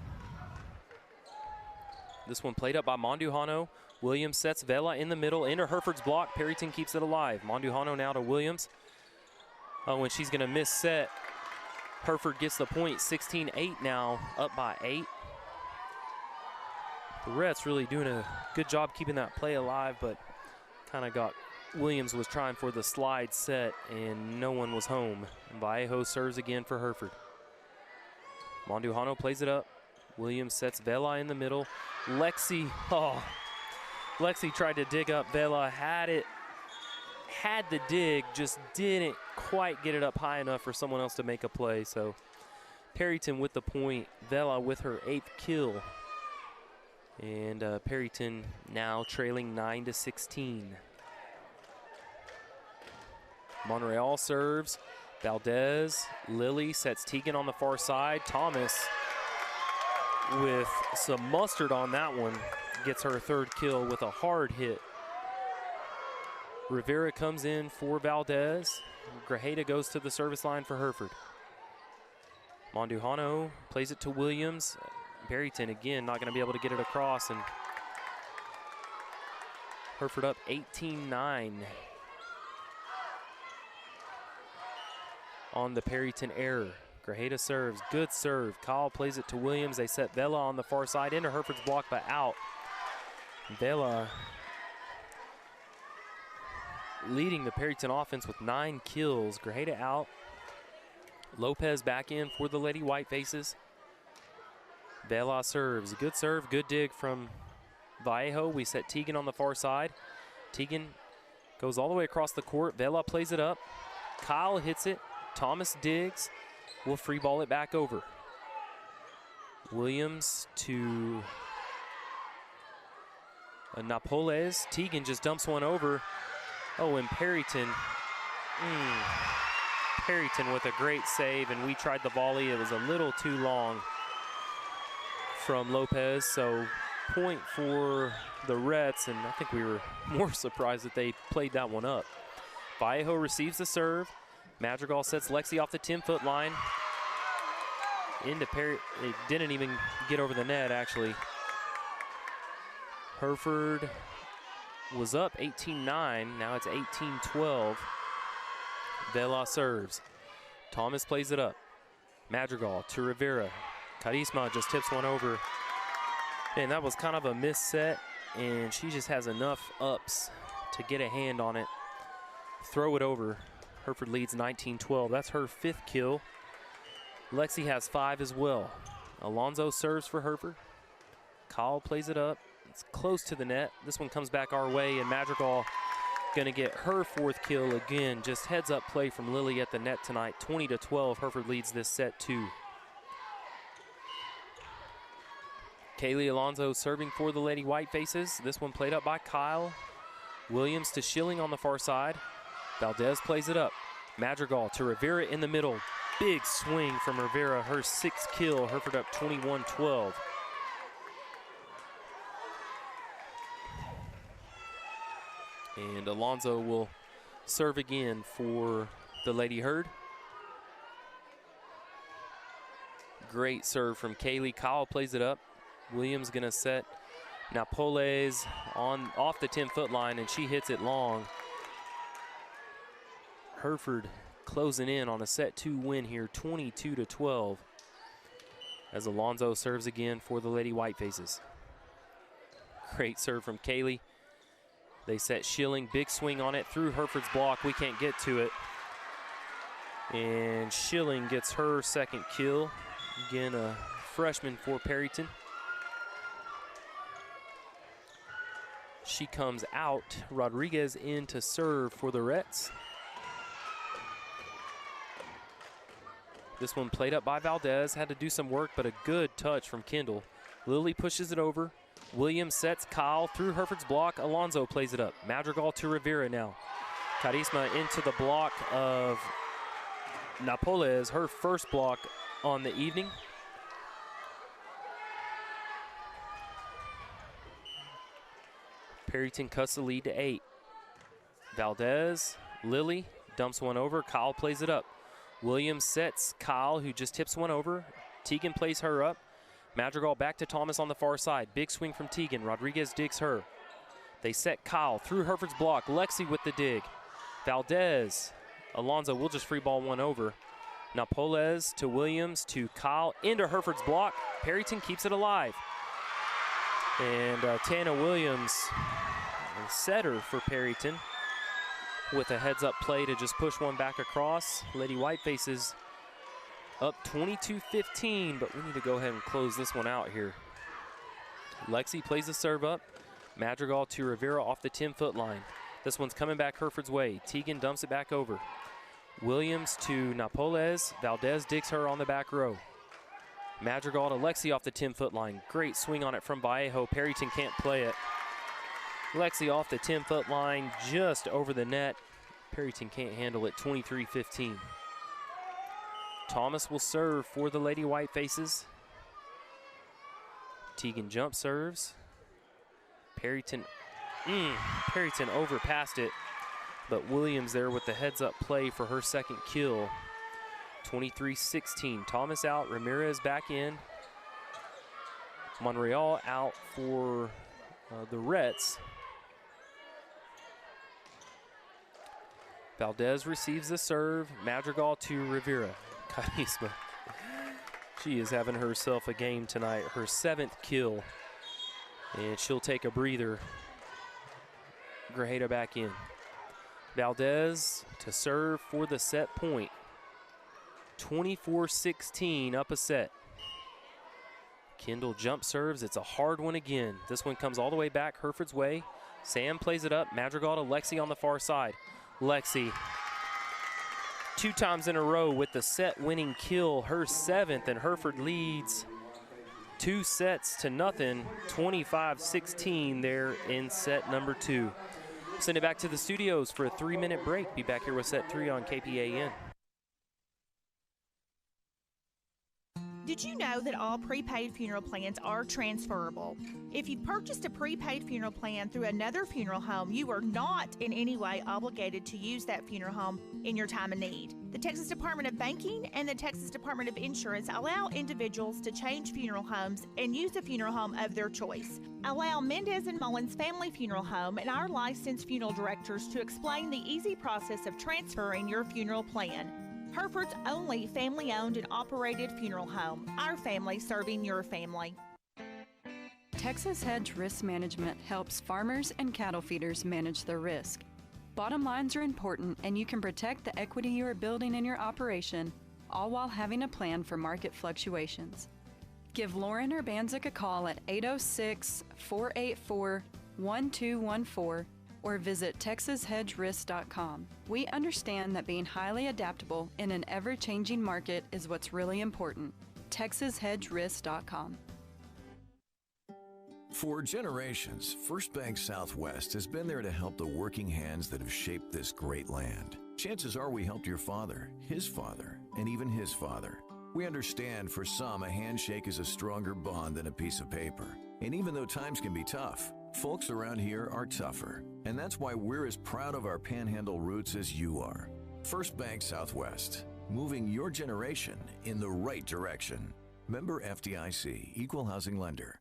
This one played up by Mondujano. Williams sets Vela in the middle into Hereford's block. Perryton keeps it alive. Mondujano now to Williams. Oh, and she's going to miss set. Hereford gets the point, 16-8 now, up by 8. The Reds really doing a good job keeping that play alive, but kind of got Williams was trying for the slide set, and no one was home. Vallejo serves again for Hereford. Mondujano plays it up. Williams sets Vela in the middle. Lexi tried to dig up Vela, had the dig, just didn't quite get it up high enough for someone else to make a play. So Perryton with the point, Vela with her 8th kill. And Perryton now trailing 9-16. Monreal serves. Valdez, Lily sets Teagan on the far side. Thomas with some mustard on that one gets her 3rd kill with a hard hit. Rivera comes in for Valdez. Grajeda goes to the service line for Hereford. Mondujano plays it to Williams. Perryton again not going to be able to get it across, and Hereford up 18-9 on the Perryton error. Grajeda serves, good serve. Kyle plays it to Williams. They set Vela on the far side into Hereford's block, but out. Vela leading the Perryton offense with 9 kills. Grajeda out. Lopez back in for the Lady Whitefaces. Vela serves, good serve, good dig from Vallejo. We set Teagan on the far side. Teagan goes all the way across the court. Vela plays it up. Kyle hits it. Thomas digs. We'll free ball it back over. Williams to Napoles. Teagan just dumps one over. Oh, and Perryton. Perryton with a great save, and we tried the volley. It was a little too long from Lopez, so point for the Reds, and I think we were more surprised that they played that one up. Vallejo receives the serve. Madrigal sets Lexi off the 10-foot line. Into Perry, it didn't even get over the net, actually. Hereford was up 18-9, now it's 18-12. Vela serves. Thomas plays it up. Madrigal to Rivera. Carisma just tips one over. And that was kind of a miss set, and she just has enough ups to get a hand on it. Throw it over. Hereford leads 19-12. That's her 5th kill. Lexi has 5 as well. Alonzo serves for Hereford. Kyle plays it up. It's close to the net. This one comes back our way, and Madrigal gonna get her 4th kill again. Just heads up play from Lily at the net tonight. 20-12. Hereford leads this set 2. Kaylee Alonzo serving for the Lady Whitefaces. This one played up by Kyle. Williams to Schilling on the far side. Valdez plays it up. Madrigal to Rivera in the middle. Big swing from Rivera, her 6th kill. Hereford up 21-12. And Alonzo will serve again for the Lady Herd. Great serve from Kaylee. Kyle plays it up. Williams gonna set Napoles off the 10-foot line, and she hits it long. Hereford closing in on a set 2 win here, 22-12. As Alonzo serves again for the Lady Whitefaces. Great serve from Kaylee. They set Schilling, big swing on it through Hereford's block. We can't get to it. And Schilling gets her second kill. Again, a freshman for Perryton. She comes out. Rodriguez in to serve for the Reds. This one played up by Valdez, had to do some work, but a good touch from Kendall. Lily pushes it over. Williams sets Kyle through Hereford's block. Alonzo plays it up. Madrigal to Rivera now. Carisma into the block of Napoles, her first block on the evening. Perryton cuts the lead to 8. Valdez, Lily dumps one over. Kyle plays it up. Williams sets Kyle, who just tips one over. Teagan plays her up. Madrigal back to Thomas on the far side. Big swing from Teagan. Rodriguez digs her. They set Kyle through Hereford's block. Lexi with the dig. Valdez. Alonzo will just free ball one over. Napoles to Williams to Kyle into Hereford's block. Perryton keeps it alive. And Tana Williams, a setter for Perryton, with a heads-up play to just push one back across. Lady Whitefaces up 22-15, but we need to go ahead and close this one out here. Lexi plays the serve up. Madrigal to Rivera off the 10-foot line. This one's coming back Hereford's way. Teagan dumps it back over. Williams to Napoles. Valdez digs her on the back row. Madrigal to Lexi off the 10-foot line. Great swing on it from Vallejo. Perryton can't play it. Lexi off the 10-foot line, just over the net. Perryton can't handle it, 23-15. Thomas will serve for the Lady Whitefaces. Teagan jump serves. Perryton overpassed it, but Williams there with the heads-up play for her second kill. 23-16. Thomas out, Ramirez back in. Monreal out for the Reds. Valdez receives the serve. Madrigal to Rivera. Carisma. She is having herself a game tonight. Her 7th kill. And she'll take a breather. Grajeda back in. Valdez to serve for the set point. 24-16, up a set. Kendall jump serves. It's a hard one again. This one comes all the way back Hereford's way. Sam plays it up. Madrigal to Lexi on the far side. Lexi, 2 times in a row with the set-winning kill, her 7th, and Hereford leads 2 sets to nothing, 25-16 there in set number 2. Send it back to the studios for a 3-minute break. Be back here with set 3 on KPAN. Did you know that all prepaid funeral plans are transferable? If you purchased a prepaid funeral plan through another funeral home, you are not in any way obligated to use that funeral home in your time of need. The Texas Department of Banking and the Texas Department of Insurance allow individuals to change funeral homes and use a funeral home of their choice. Allow Mendez and Mullins Family Funeral Home and our licensed funeral directors to explain the easy process of transferring your funeral plan. Hereford's only family-owned and operated funeral home. Our family serving your family. Texas Hedge Risk Management helps farmers and cattle feeders manage their risk. Bottom lines are important, and you can protect the equity you are building in your operation, all while having a plan for market fluctuations. Give Lauren Urbanzik a call at 806-484-1214 or visit texashedgerisk.com. We understand that being highly adaptable in an ever-changing market is what's really important. texashedgerisk.com. For generations, First Bank Southwest has been there to help the working hands that have shaped this great land. Chances are we helped your father, his father, and even his father. We understand for some a handshake is a stronger bond than a piece of paper. And even though times can be tough, folks around here are tougher. And that's why we're as proud of our Panhandle roots as you are. First Bank Southwest, moving your generation in the right direction. Member FDIC, Equal Housing Lender.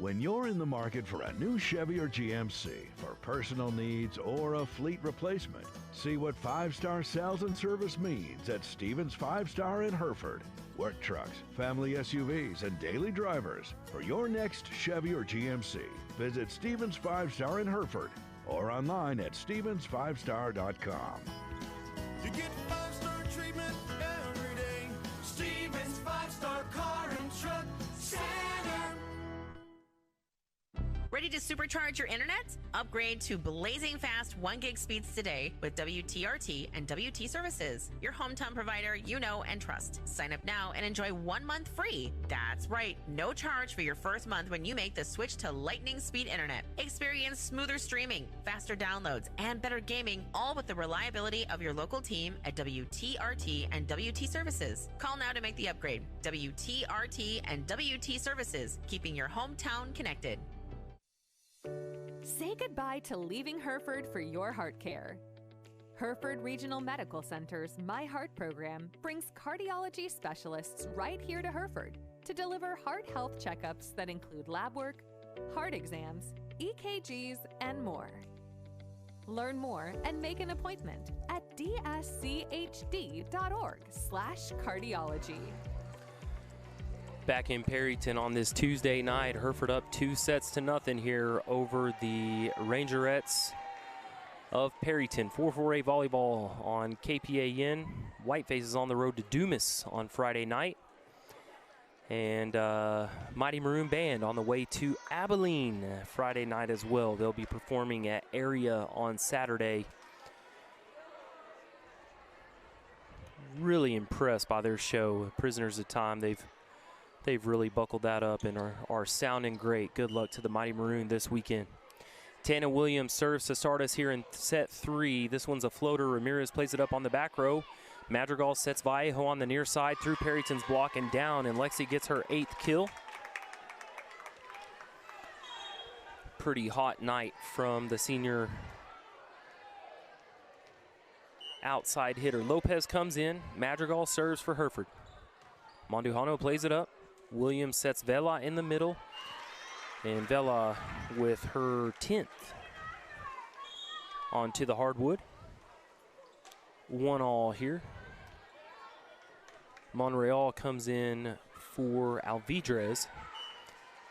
When you're in the market for a new Chevy or GMC for personal needs or a fleet replacement, see what 5-star sales and service means at Stevens 5-Star in Hereford. Work trucks, family SUVs, and daily drivers. For your next Chevy or GMC, visit Stevens 5-Star in Hereford or online at stevens5star.com. You get 5-star treatment every day. Stevens 5-Star Car and Truck Center. Ready to supercharge your internet? Upgrade to blazing fast 1 gig speeds today with WTRT and WT Services, your hometown provider you know and trust. Sign up now and enjoy 1 month free. That's right, no charge for your first month when you make the switch to lightning speed internet. Experience smoother streaming, faster downloads, and better gaming, all with the reliability of your local team at WTRT and WT Services. Call now to make the upgrade. WTRT and WT Services, keeping your hometown connected. Say goodbye to leaving Hereford for your heart care. Hereford Regional Medical Center's My Heart program brings cardiology specialists right here to Hereford to deliver heart health checkups that include lab work, heart exams, EKGs, and more. Learn more and make an appointment at dschd.org/cardiology. Back in Perryton on this Tuesday night, Hereford up 2-0 here over the Rangerettes of Perryton. 4-4A volleyball on KPAN. Whitefaces on the road to Dumas on Friday night. And Mighty Maroon Band on the way to Abilene Friday night as well. They'll be performing at Area on Saturday. Really impressed by their show, Prisoners of Time. They've really buckled that up and are sounding great. Good luck to the Mighty Maroon this weekend. Tana Williams serves to start us here in set 3. This one's a floater. Ramirez plays it up on the back row. Madrigal sets Vallejo on the near side through Perryton's block and down, and Lexi gets her 8th kill. Pretty hot night from the senior outside hitter. Lopez comes in. Madrigal serves for Hereford. Mondujano plays it up. Williams sets Vela in the middle, and Vela with her 10th onto the hardwood. 1-all here. Monreal comes in for Alvidrez,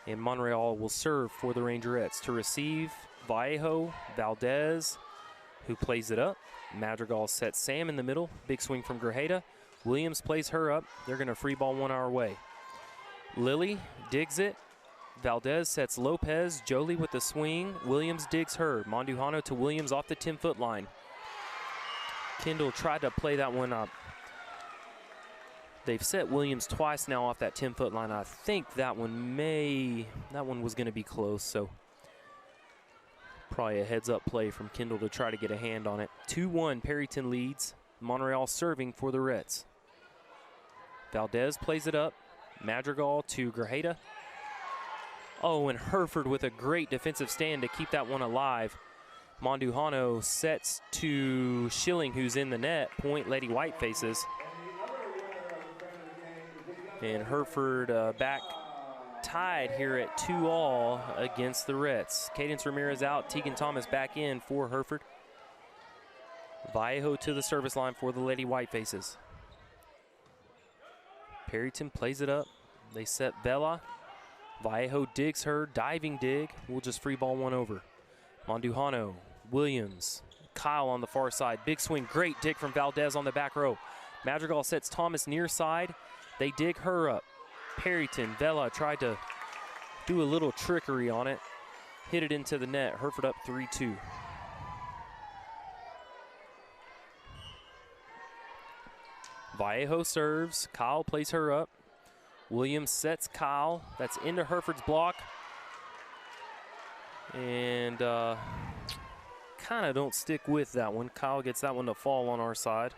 and Monreal will serve for the Rangerettes. To receive, Vallejo, Valdez, who plays it up. Madrigal sets Sam in the middle. Big swing from Grajeda. Williams plays her up. They're going to free ball one our way. Lily digs it. Valdez sets Lopez. Jolie with the swing. Williams digs her. Mondujano to Williams off the 10-foot line. Kendall tried to play that one up. They've set Williams twice now off that 10-foot line. I think that one was going to be close, so probably a heads-up play from Kendall to try to get a hand on it. 2-1, Perryton leads. Monreal serving for the Reds. Valdez plays it up. Madrigal to Grajeda. Oh, and Hereford with a great defensive stand to keep that one alive. Mondujano sets to Schilling, who's in the net. Point Lady Whitefaces. And Hereford back tied here at 2-all against the Reds. Cadence Ramirez out. Tegan Thomas back in for Hereford. Vallejo to the service line for the Lady Whitefaces. Perryton plays it up. They set Vela. Vallejo digs her, diving dig. We'll just free ball one over. Mondujano, Williams, Kyle on the far side. Big swing, great dig from Valdez on the back row. Madrigal sets Thomas near side. They dig her up. Perryton, Vela tried to do a little trickery on it. Hit it into the net. Hereford up 3-2. Vallejo serves. Kyle plays her up. Williams sets Kyle. That's into Hereford's block. And kind of don't stick with that one. Kyle gets that one to fall on our side.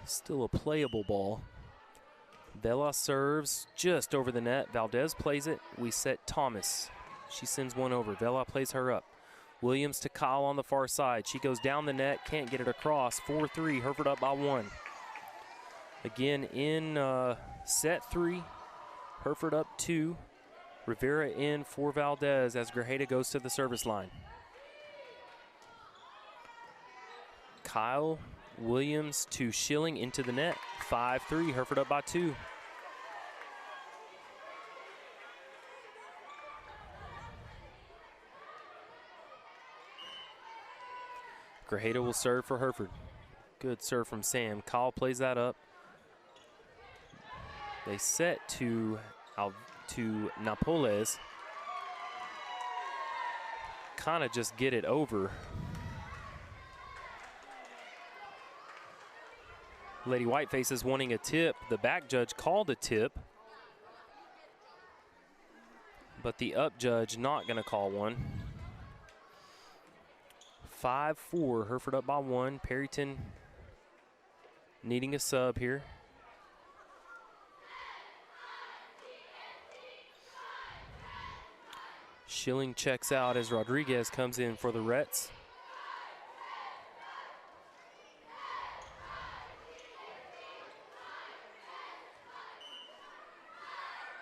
Still a playable ball. Vela serves just over the net. Valdez plays it. We set Thomas. She sends one over. Vela plays her up. Williams to Kyle on the far side. She goes down the net, can't get it across. 4-3, Hereford up by 1. Again in set 3, Hereford up 2. Rivera in for Valdez as Grajeda goes to the service line. Kyle Williams to Schilling into the net. 5-3, Hereford up by 2. Grajeda will serve for Hereford. Good serve from Sam. Kyle plays that up. They set to Napoles. Kind of just get it over. Lady Whitefaces wanting a tip. The back judge called a tip, but the up judge not going to call one. 5-4, Hereford up by 1. Perryton needing a sub here. Schilling checks out as Rodriguez comes in for the Rets.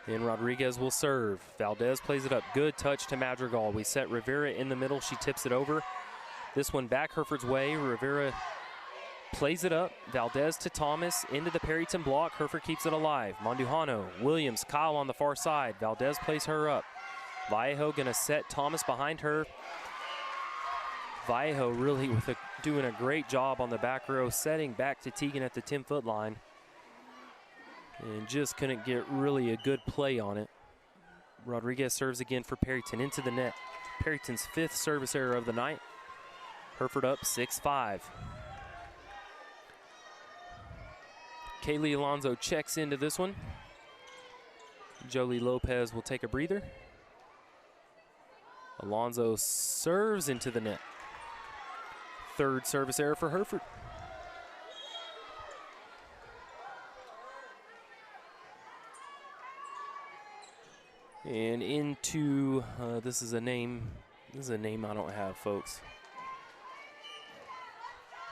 And Rodriguez will serve. Valdez plays it up. Good touch to Madrigal. We set Rivera in the middle. She tips it over. This one back Hereford's way. Rivera plays it up. Valdez to Thomas into the Perryton block. Hereford keeps it alive. Mondujano, Williams, Kyle on the far side. Valdez plays her up. Vallejo gonna set Thomas behind her. Vallejo really doing a great job on the back row, setting back to Teagan at the 10-foot line. And just couldn't get really a good play on it. Rodriguez serves again for Perryton into the net. Perryton's 5th service error of the night. Hereford up 6-5. Kaylee Alonso checks into this one. Jolie Lopez will take a breather. Alonso serves into the net. 3rd service error for Hereford. And into, this is a name I don't have, folks.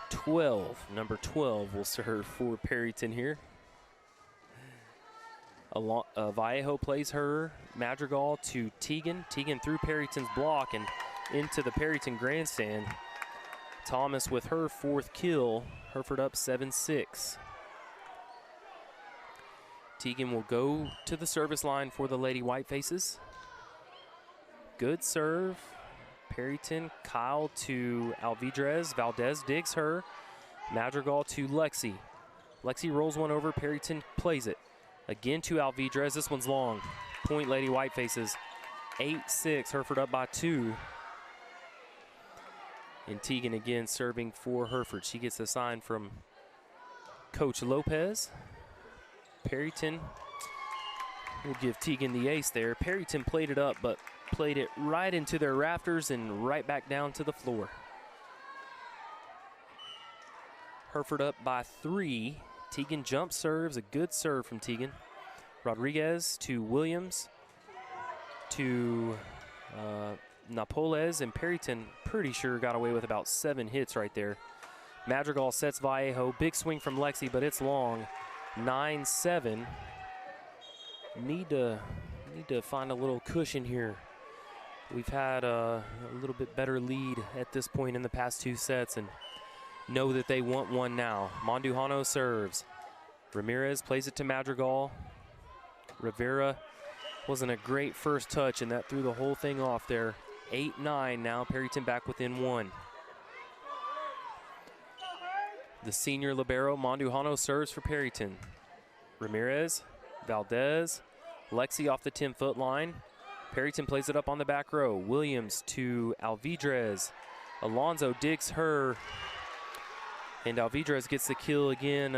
12, number 12 will serve for Perryton here. Vallejo plays her. Madrigal to Teagan. Teagan through Perryton's block and into the Perryton grandstand. Thomas with her 4th kill. Hereford up 7-6. Teagan will go to the service line for the Lady Whitefaces. Good serve. Perryton, Kyle to Alvidrez. Valdez digs her. Madrigal to Lexi. Lexi rolls one over. Perryton plays it. Again to Alvidrez. This one's long. Point Lady Whitefaces. 8-6. Hereford up by 2. And Teagan again serving for Hereford. She gets a sign from Coach Lopez. Perryton will give Teagan the ace there. Perryton played it up, but played it right into their rafters and right back down to the floor. Hereford up by 3. Teagan jump serves, a good serve from Teagan. Rodriguez to Williams to Napoles, and Perryton pretty sure got away with about 7 hits right there. Madrigal sets Vallejo, big swing from Lexi, but it's long. 9-7. Need to find a little cushion here. We've had a little bit better lead at this point in the past 2 sets and know that they want one now. Mondujano serves. Ramirez plays it to Madrigal. Rivera wasn't a great first touch, and that threw the whole thing off there. 8-9 now. Perryton back within 1. The senior libero, Mondujano, serves for Perryton. Ramirez, Valdez, Lexi off the 10-foot line. Perryton plays it up on the back row. Williams to Alvidrez. Alonso digs her, and Alvidrez gets the kill again.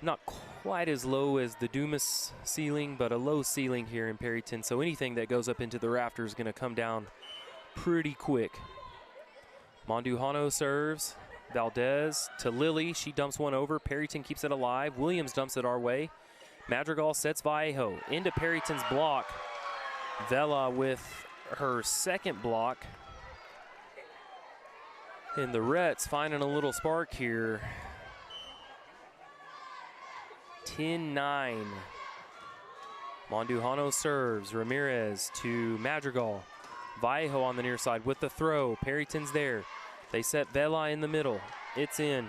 Not quite as low as the Dumas ceiling, but a low ceiling here in Perryton. So anything that goes up into the rafters is going to come down pretty quick. Mondujano serves. Valdez to Lily. She dumps one over. Perryton keeps it alive. Williams dumps it our way. Madrigal sets Vallejo into Perryton's block. Vela with her 2nd block. And the Rets finding a little spark here. 10-9. Mandujano serves. Ramirez to Madrigal. Vallejo on the near side with the throw. Perryton's there. They set Vela in the middle. It's in.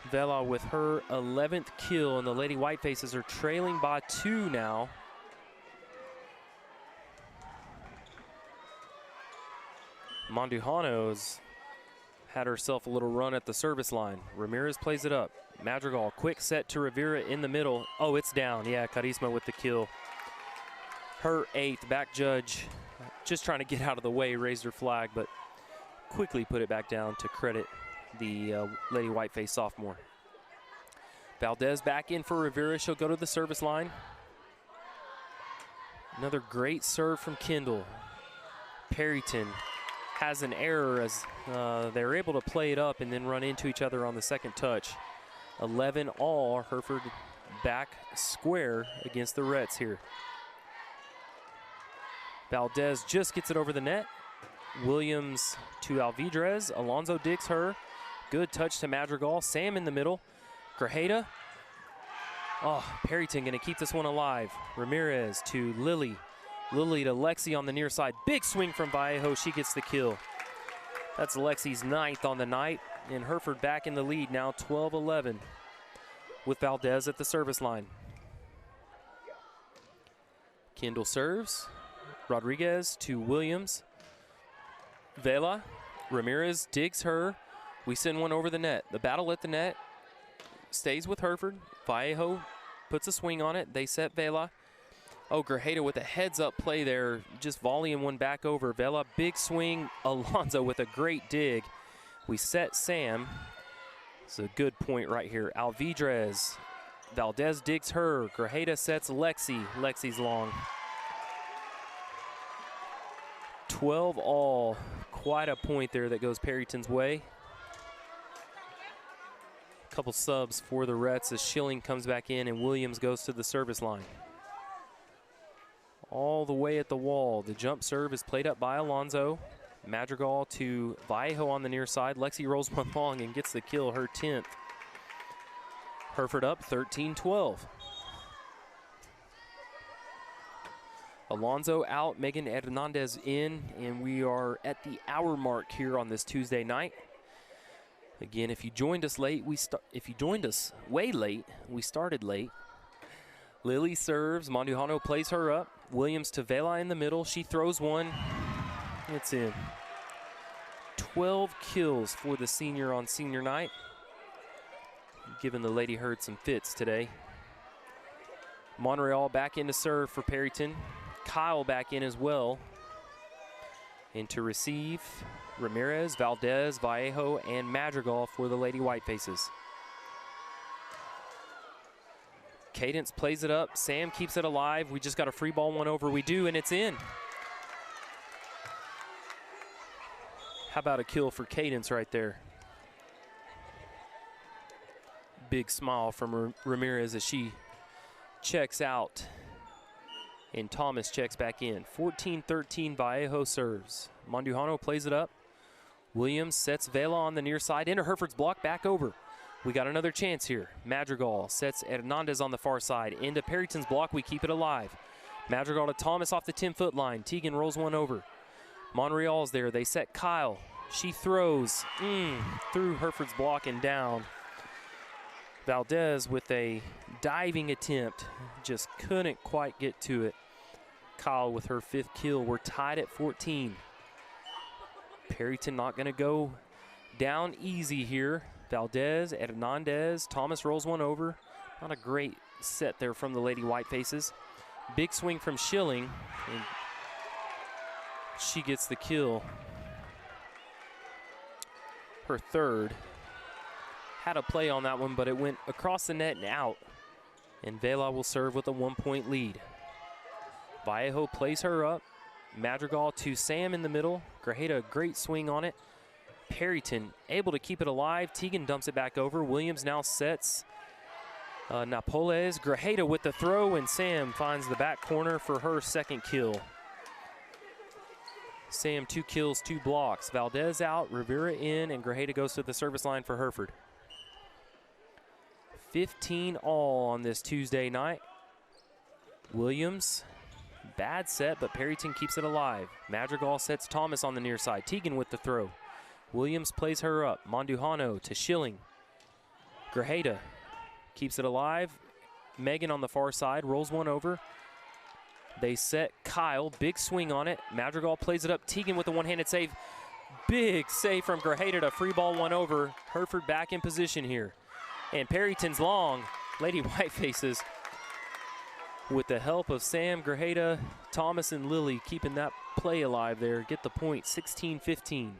Vela with her 11th kill, and the Lady Whitefaces are trailing by 2 now. Mandujano's had herself a little run at the service line. Ramirez plays it up. Madrigal, quick set to Rivera in the middle. Oh, it's down. Yeah, Carisma with the kill. Her 8th. Back judge just trying to get out of the way, raised her flag, but quickly put it back down to credit the Lady Whiteface sophomore. Valdez back in for Rivera. She'll go to the service line. Another great serve from Kendall. Perryton has an error as they're able to play it up and then run into each other on the second touch. 11 all. Hereford back square against the Reds here. Valdez just gets it over the net. Williams to Alvidrez. Alonso digs her. Good touch to Madrigal. Sam in the middle. Grajeda. Oh, Perryton going to keep this one alive. Ramirez to Lily. Lily to Lexi on the near side. Big swing from Vallejo. She gets the kill. That's Lexi's 9th on the night. And Hereford back in the lead now 12-11 with Valdez at the service line. Kendall serves. Rodriguez to Williams. Vela. Ramirez digs her. We send one over the net. The battle at the net stays with Hereford. Vallejo puts a swing on it. They set Vela. Oh, Grajeda with a heads-up play there, just volleying one back over. Vela, big swing. Alonso with a great dig. We set Sam. It's a good point right here. Alvidrez. Valdez digs her. Grajeda sets Lexi. Lexi's long. 12 all. Quite a point there that goes Perryton's way. Couple subs for the Reds as Schilling comes back in and Williams goes to the service line. All the way at the wall. The jump serve is played up by Alonso. Madrigal to Vallejo on the near side. Lexi rolls one long and gets the kill, her 10th. Hereford up 13-12. Alonso out, Megan Hernandez in, and we are at the hour mark here on this Tuesday night. Again, if you joined us late, if you joined us way late, we started late. Lily serves, Mandujano plays her up. Williams to Vela in the middle. She throws one. It's in. 12 kills for the senior on senior night. Giving the Lady Herd some fits today. Monreal back in to serve for Perryton. Kyle back in as well. And to receive, Ramirez, Valdez, Vallejo, and Madrigal for the Lady Whitefaces. Cadence plays it up. Sam keeps it alive. We just got a free ball one over. We do, and it's in. How about a kill for Cadence right there? Big smile from Ramirez as she checks out. And Thomas checks back in. 14-13, Vallejo serves. Mandujano plays it up. Williams sets Vela on the near side into Hereford's block, back over. We got another chance here. Madrigal sets Hernandez on the far side. Into Perryton's block, we keep it alive. Madrigal to Thomas off the 10-foot line. Teagan rolls one over. Monreal's there. They set Kyle. She throws through Hereford's block and down. Valdez with a diving attempt. Just couldn't quite get to it. Kyle with her 5th kill. We're tied at 14. Perryton not going to go down easy here. Valdez, Hernandez, Thomas rolls one over. Not a great set there from the Lady Whitefaces. Big swing from Schilling, and she gets the kill. Her 3rd. Had a play on that one, but it went across the net and out. And Vela will serve with a 1-point lead. Vallejo plays her up. Madrigal to Sam in the middle. Grajeda, great swing on it. Perryton able to keep it alive. Teagan dumps it back over. Williams now sets Napoles. Grajeda with the throw, and Sam finds the back corner for her 2nd kill. Sam 2 kills, 2 blocks. Valdez out, Rivera in, and Grajeda goes to the service line for Hereford. 15 all on this Tuesday night. Williams, bad set, but Perryton keeps it alive. Madrigal sets Thomas on the near side. Teagan with the throw. Williams plays her up. Monduhano to Schilling. Grajeda keeps it alive. Megan on the far side rolls one over. They set Kyle, big swing on it. Madrigal plays it up. Teagan with a one-handed save. Big save from Grajeda to free ball one over. Hereford back in position here. And Perryton's long. Lady Whitefaces with the help of Sam, Grajeda, Thomas, and Lily keeping that play alive there. Get the point, 16-15.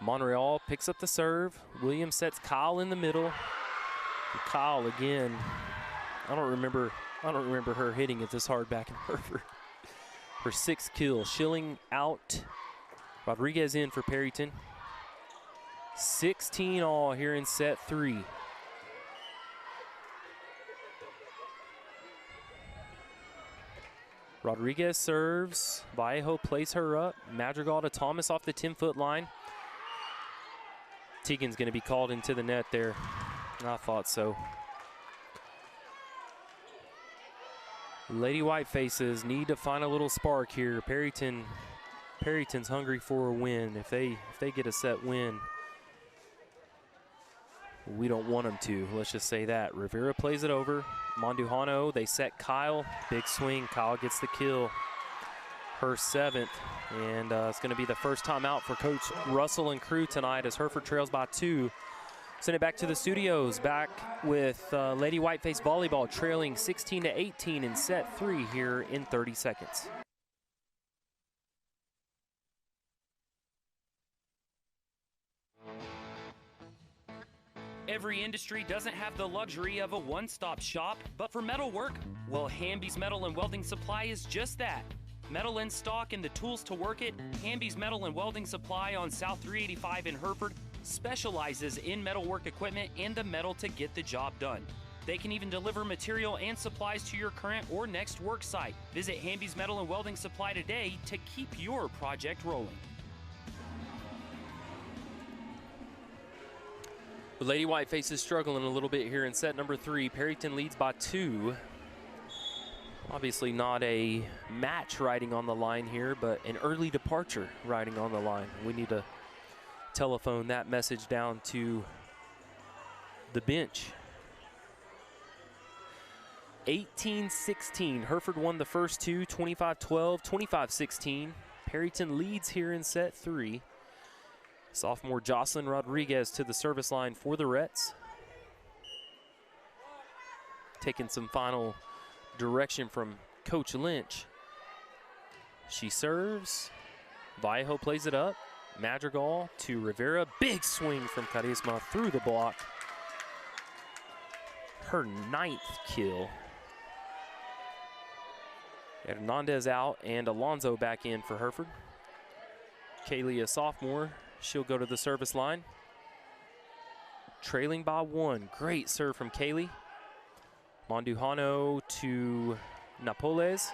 Monreal picks up the serve. Williams sets Kyle in the middle. And Kyle again. I don't remember her hitting it this hard back in Hereford. Her 6th kill. Schilling out. Rodriguez in for Perryton. 16 all here in set 3. Rodriguez serves. Vallejo plays her up. Madrigal to Thomas off the 10-foot line. Teagan's going to be called into the net there. I thought so. Lady Whitefaces need to find a little spark here. Perryton's hungry for a win. If they get a set win, we don't want them to. Let's just say that. Rivera plays it over. Monduhano, they set Kyle. Big swing. Kyle gets the kill. Her 7th. And it's going to be the first time out for Coach Russell and crew tonight as Hereford trails by 2. Send it back to the studios. Back with Lady Whiteface Volleyball trailing 16-18 in set 3 here in 30 seconds. Every industry doesn't have the luxury of a one-stop shop, but for metalwork, well, Hamby's Metal and Welding Supply is just that. Metal in stock and the tools to work it, Hamby's Metal and Welding Supply on South 385 in Hereford specializes in metalwork equipment and the metal to get the job done. They can even deliver material and supplies to your current or next work site. Visit Hamby's Metal and Welding Supply today to keep your project rolling. The Lady Whiteface is struggling a little bit here in set number 3. Perryton leads by 2. Obviously not a match riding on the line here, but an early departure riding on the line. We need to telephone that message down to the bench. 18-16. Hereford won the first 2, 25-12, 25-16. Perryton leads here in set 3. Sophomore Jocelyn Rodriguez to the service line for the Rets. Taking some final direction from Coach Lynch. She serves. Vallejo plays it up. Madrigal to Rivera. Big swing from Carisma through the block. Her 9th kill. Hernandez out and Alonso back in for Hereford. Kaylee, a sophomore. She'll go to the service line. Trailing by 1. Great serve from Kaylee. Monduhano to Napoles.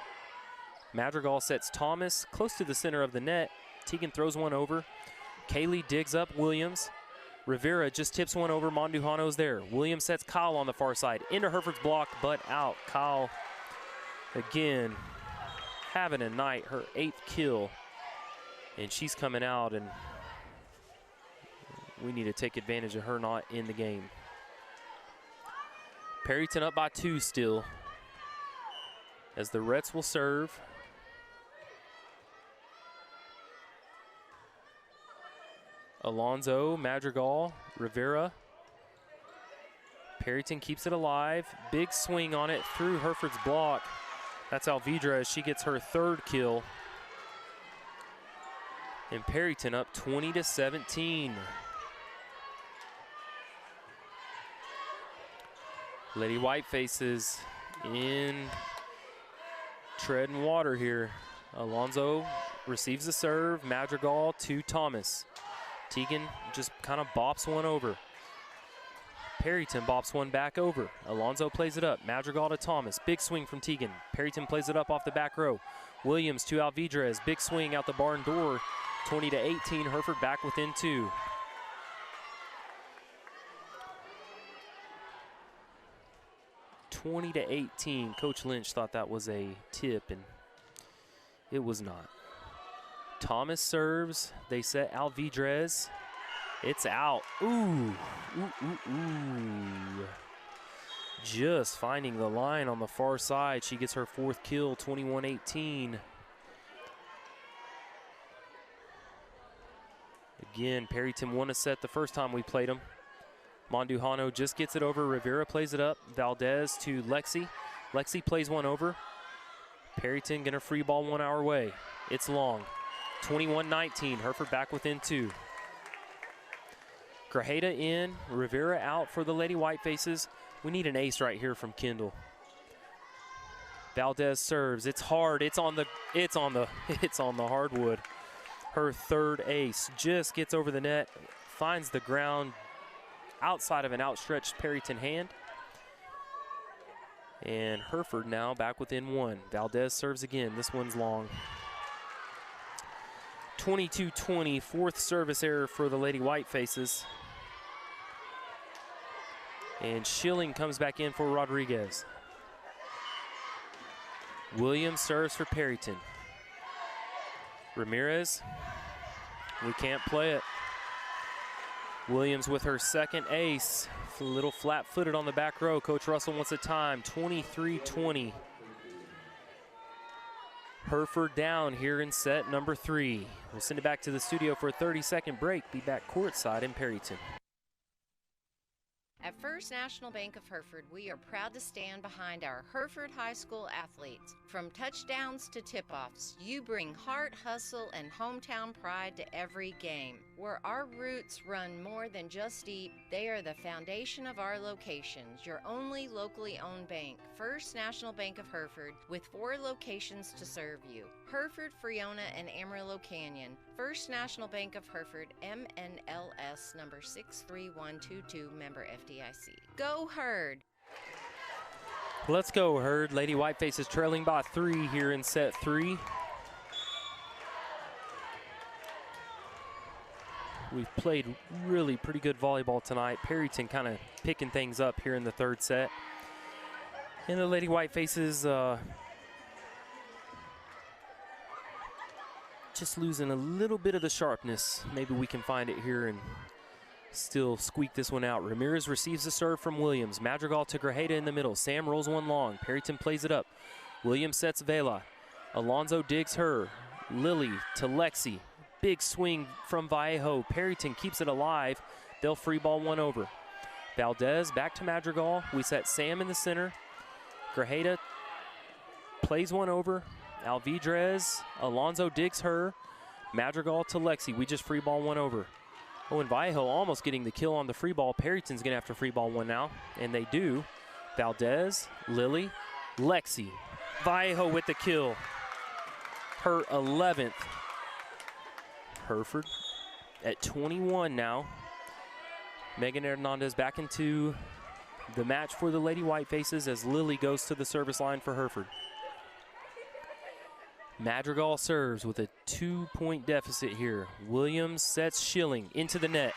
Madrigal sets Thomas close to the center of the net. Teagan throws one over. Kaylee digs up Williams. Rivera just tips one over. Monduhano's there. Williams sets Kyle on the far side. Into Hereford's block, but out. Kyle, again, having a night. Her 8th kill. And she's coming out, and we need to take advantage of her not in the game. Perryton up by 2 still, as the Rets will serve. Alonso, Madrigal, Rivera. Perryton keeps it alive. Big swing on it through Hereford's block. That's Alvidra as she gets her 3rd kill. And Perryton up 20-17. Lady Whitefaces in treading water here. Alonso receives the serve. Madrigal to Thomas. Teagan just kind of bops one over. Perryton bops one back over. Alonso plays it up. Madrigal to Thomas. Big swing from Teagan. Perryton plays it up off the back row. Williams to Alvidrez. Big swing out the barn door. 20-18. Hereford back within 2. 20-18. Coach Lynch thought that was a tip, and it was not. Thomas serves. They set Alvidrez. It's out. Ooh. Just finding the line on the far side. She gets her 4th kill, 21-18. Again, Perryton won a set the first time we played them. Mondujano just gets it over. Rivera plays it up. Valdez to Lexi. Lexi plays one over. Perryton gonna free ball one our way. It's long. 21-19. Hereford back within 2. Grajeda in. Rivera out for the Lady Whitefaces. We need an ace right here from Kendall. Valdez serves. It's hard. It's on the hardwood. Her 3rd ace just gets over the net, finds the ground outside of an outstretched Perryton hand. And Hereford now back within 1. Valdez serves again. This one's long. 22-20, 4th service error for the Lady Whitefaces. And Schilling comes back in for Rodriguez. Williams serves for Perryton. Ramirez, we can't play it. Williams with her 2nd ace. A little flat-footed on the back row. Coach Russell wants a time, 23-20. Hereford down here in set number 3. We'll send it back to the studio for a 30-second break. Be back courtside in Perryton. At First National Bank of Hereford, we are proud to stand behind our Hereford High School athletes. From touchdowns to tip-offs, you bring heart, hustle, and hometown pride to every game. Where our roots run more than just deep, they are the foundation of our locations. Your only locally owned bank, First National Bank of Hereford, with 4 locations to serve you. Hereford, Freona, and Amarillo Canyon. First National Bank of Hereford, MNLS number 63122, member FDIC. Go Herd! Let's go, Herd. Lady Whitefaces trailing by 3 here in set 3. We've played really pretty good volleyball tonight. Perryton kind of picking things up here in the 3rd set. And the Lady Whitefaces just losing a little bit of the sharpness. Maybe we can find it here and still squeak this one out. Ramirez receives the serve from Williams. Madrigal to Grajeda in the middle. Sam rolls one long. Perryton plays it up. Williams sets Vela. Alonzo digs her. Lily to Lexi. Big swing from Vallejo. Perryton keeps it alive. They'll free ball one over. Valdez back to Madrigal. We set Sam in the center. Grajeda plays one over. Alvidrez. Alonzo digs her. Madrigal to Lexi. We just free ball one over. Oh, and Vallejo almost getting the kill on the free ball. Perryton's going to have to free ball one now, and they do. Valdez, Lily, Lexi. Vallejo with the kill. Her 11th. Hereford at 21 now. Megan Hernandez back into the match for the Lady Whitefaces as Lily goes to the service line for Hereford. Madrigal serves with a 2-point deficit here. Williams sets Schilling into the net.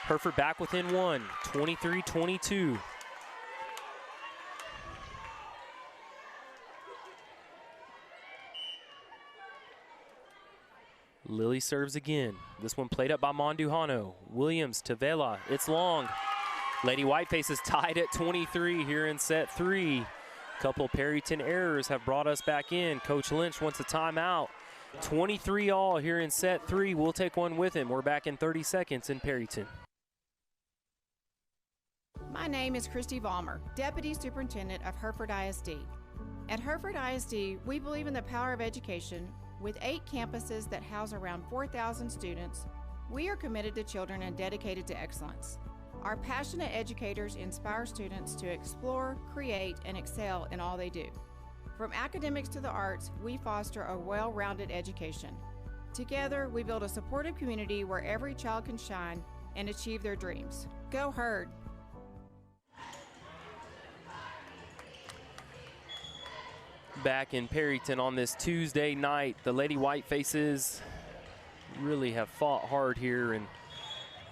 Hereford back within 1, 23-22. Lily serves again. This one played up by Mondujano. Williams to Vela. It's long. Lady Whitefaces tied at 23 here in set 3. Couple Perryton errors have brought us back in. Coach Lynch wants a timeout. 23 all here in set 3. We'll take one with him. We're back in 30 seconds in Perryton. My name is Christy Vollmer, Deputy Superintendent of Hereford ISD. At Hereford ISD, we believe in the power of education. With 8 campuses that house around 4,000 students, we are committed to children and dedicated to excellence. Our passionate educators inspire students to explore, create, and excel in all they do. From academics to the arts, we foster a well-rounded education. Together, we build a supportive community where every child can shine and achieve their dreams. Go Herd! Back in Perryton on this Tuesday night, the Lady Whitefaces really have fought hard here, and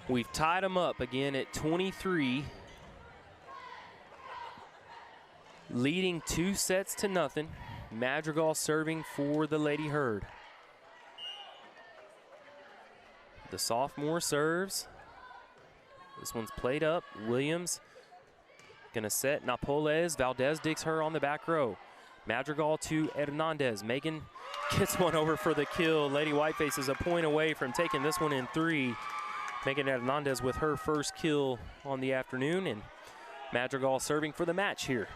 we've tied them up again at 23. leading 2-0. Madrigal serving for the Lady Herd. The sophomore serves. This one's played up. Williams gonna set Napoles. Valdez digs her on the back row. Madrigal to Hernandez. Megan gets one over for the kill. Lady Whitefaces a point away from taking this one in 3. Megan Hernandez with her first kill on the afternoon, and Madrigal serving for the match here.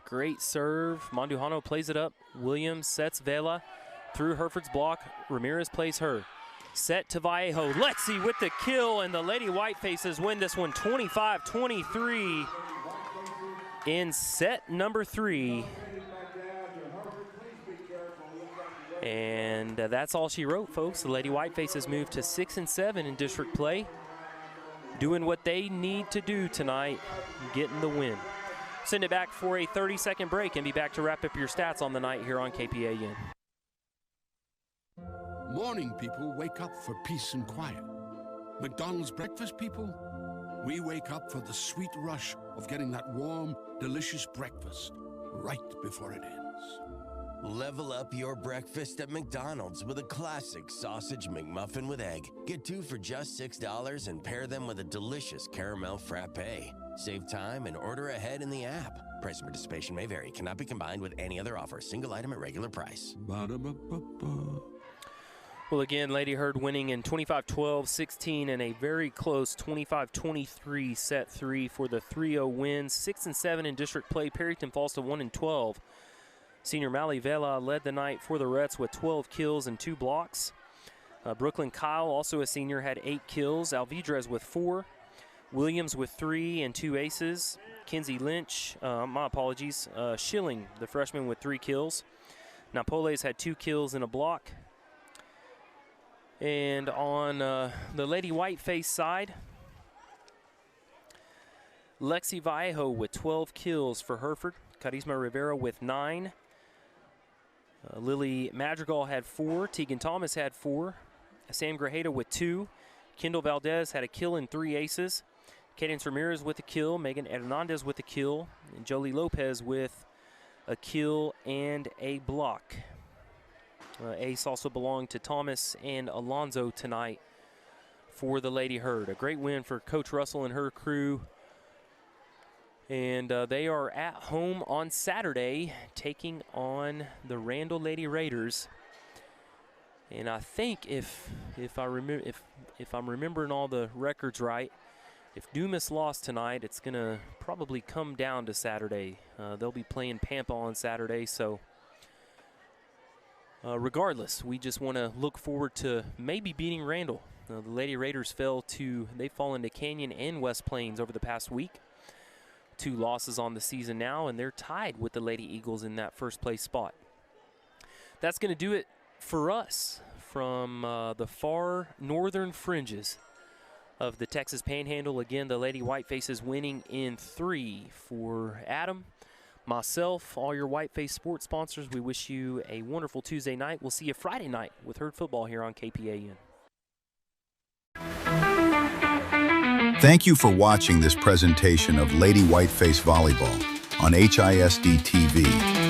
Great serve. Mandujano plays it up. Williams sets Vela through Hereford's block. Ramirez plays her. Set to Vallejo. Lexi with the kill, and the Lady Whitefaces win this one 25-23 in set number 3. And that's all she wrote, folks. The Lady Whitefaces move to 6-7 in district play, doing what they need to do tonight, getting the win. Send it back for a 30-second break and be back to wrap up your stats on the night here on KPAN. Morning people wake up for peace and quiet. McDonald's breakfast people, we wake up for the sweet rush of getting that warm, delicious breakfast right before it ends. Level up your breakfast at McDonald's with a classic sausage McMuffin with egg. Get 2 for just $6 and pair them with a delicious caramel frappe. Save time and order ahead in the app. Price and participation may vary. Cannot be combined with any other offer. Single item at regular price. Ba-da-ba-ba-ba. Well, again, Lady Herd winning in 25-12-16 and a very close 25-23 set 3 for the 3-0 win. 6-7 in district play. Perryton falls to 1-12. Senior Mally Vela led the night for the Reds with 12 kills and 2 blocks. Brooklyn Kyle, also a senior, had 8 kills. Alvidrez with 4. Williams with 3 and 2 aces. Kinsey Lynch, Schilling, the freshman, with 3 kills. Napoles had 2 kills and a block. And on the Lady Whiteface side, Lexi Vallejo with 12 kills for Hereford. Carisma Rivera with 9. Lily Madrigal had 4. Tegan Thomas had 4. Sam Grajeda with 2. Kendall Valdez had a kill and 3 aces. Cadence Ramirez with a kill. Megan Hernandez with a kill. And Jolie Lopez with a kill and a block. Ace also belonged to Thomas and Alonzo tonight for the Lady Herd. A great win for Coach Russell and her crew. And they are at home on Saturday taking on the Randall Lady Raiders. And I think if I'm remembering all the records right, if Dumas lost tonight, it's going to probably come down to Saturday. They'll be playing Pampa on Saturday, so regardless, we just want to look forward to maybe beating Randall. The Lady Raiders they've fallen to Canyon and West Plains over the past week. 2 losses on the season now, and they're tied with the Lady Eagles in that first place spot. That's going to do it for us from the far northern fringes of the Texas Panhandle. Again, the Lady Whitefaces winning in 3 for Adam, myself, all your Whiteface sports sponsors. We wish you a wonderful Tuesday night. We'll see you Friday night with Herd Football here on KPAN. Thank you for watching this presentation of Lady Whiteface Volleyball on HISD TV.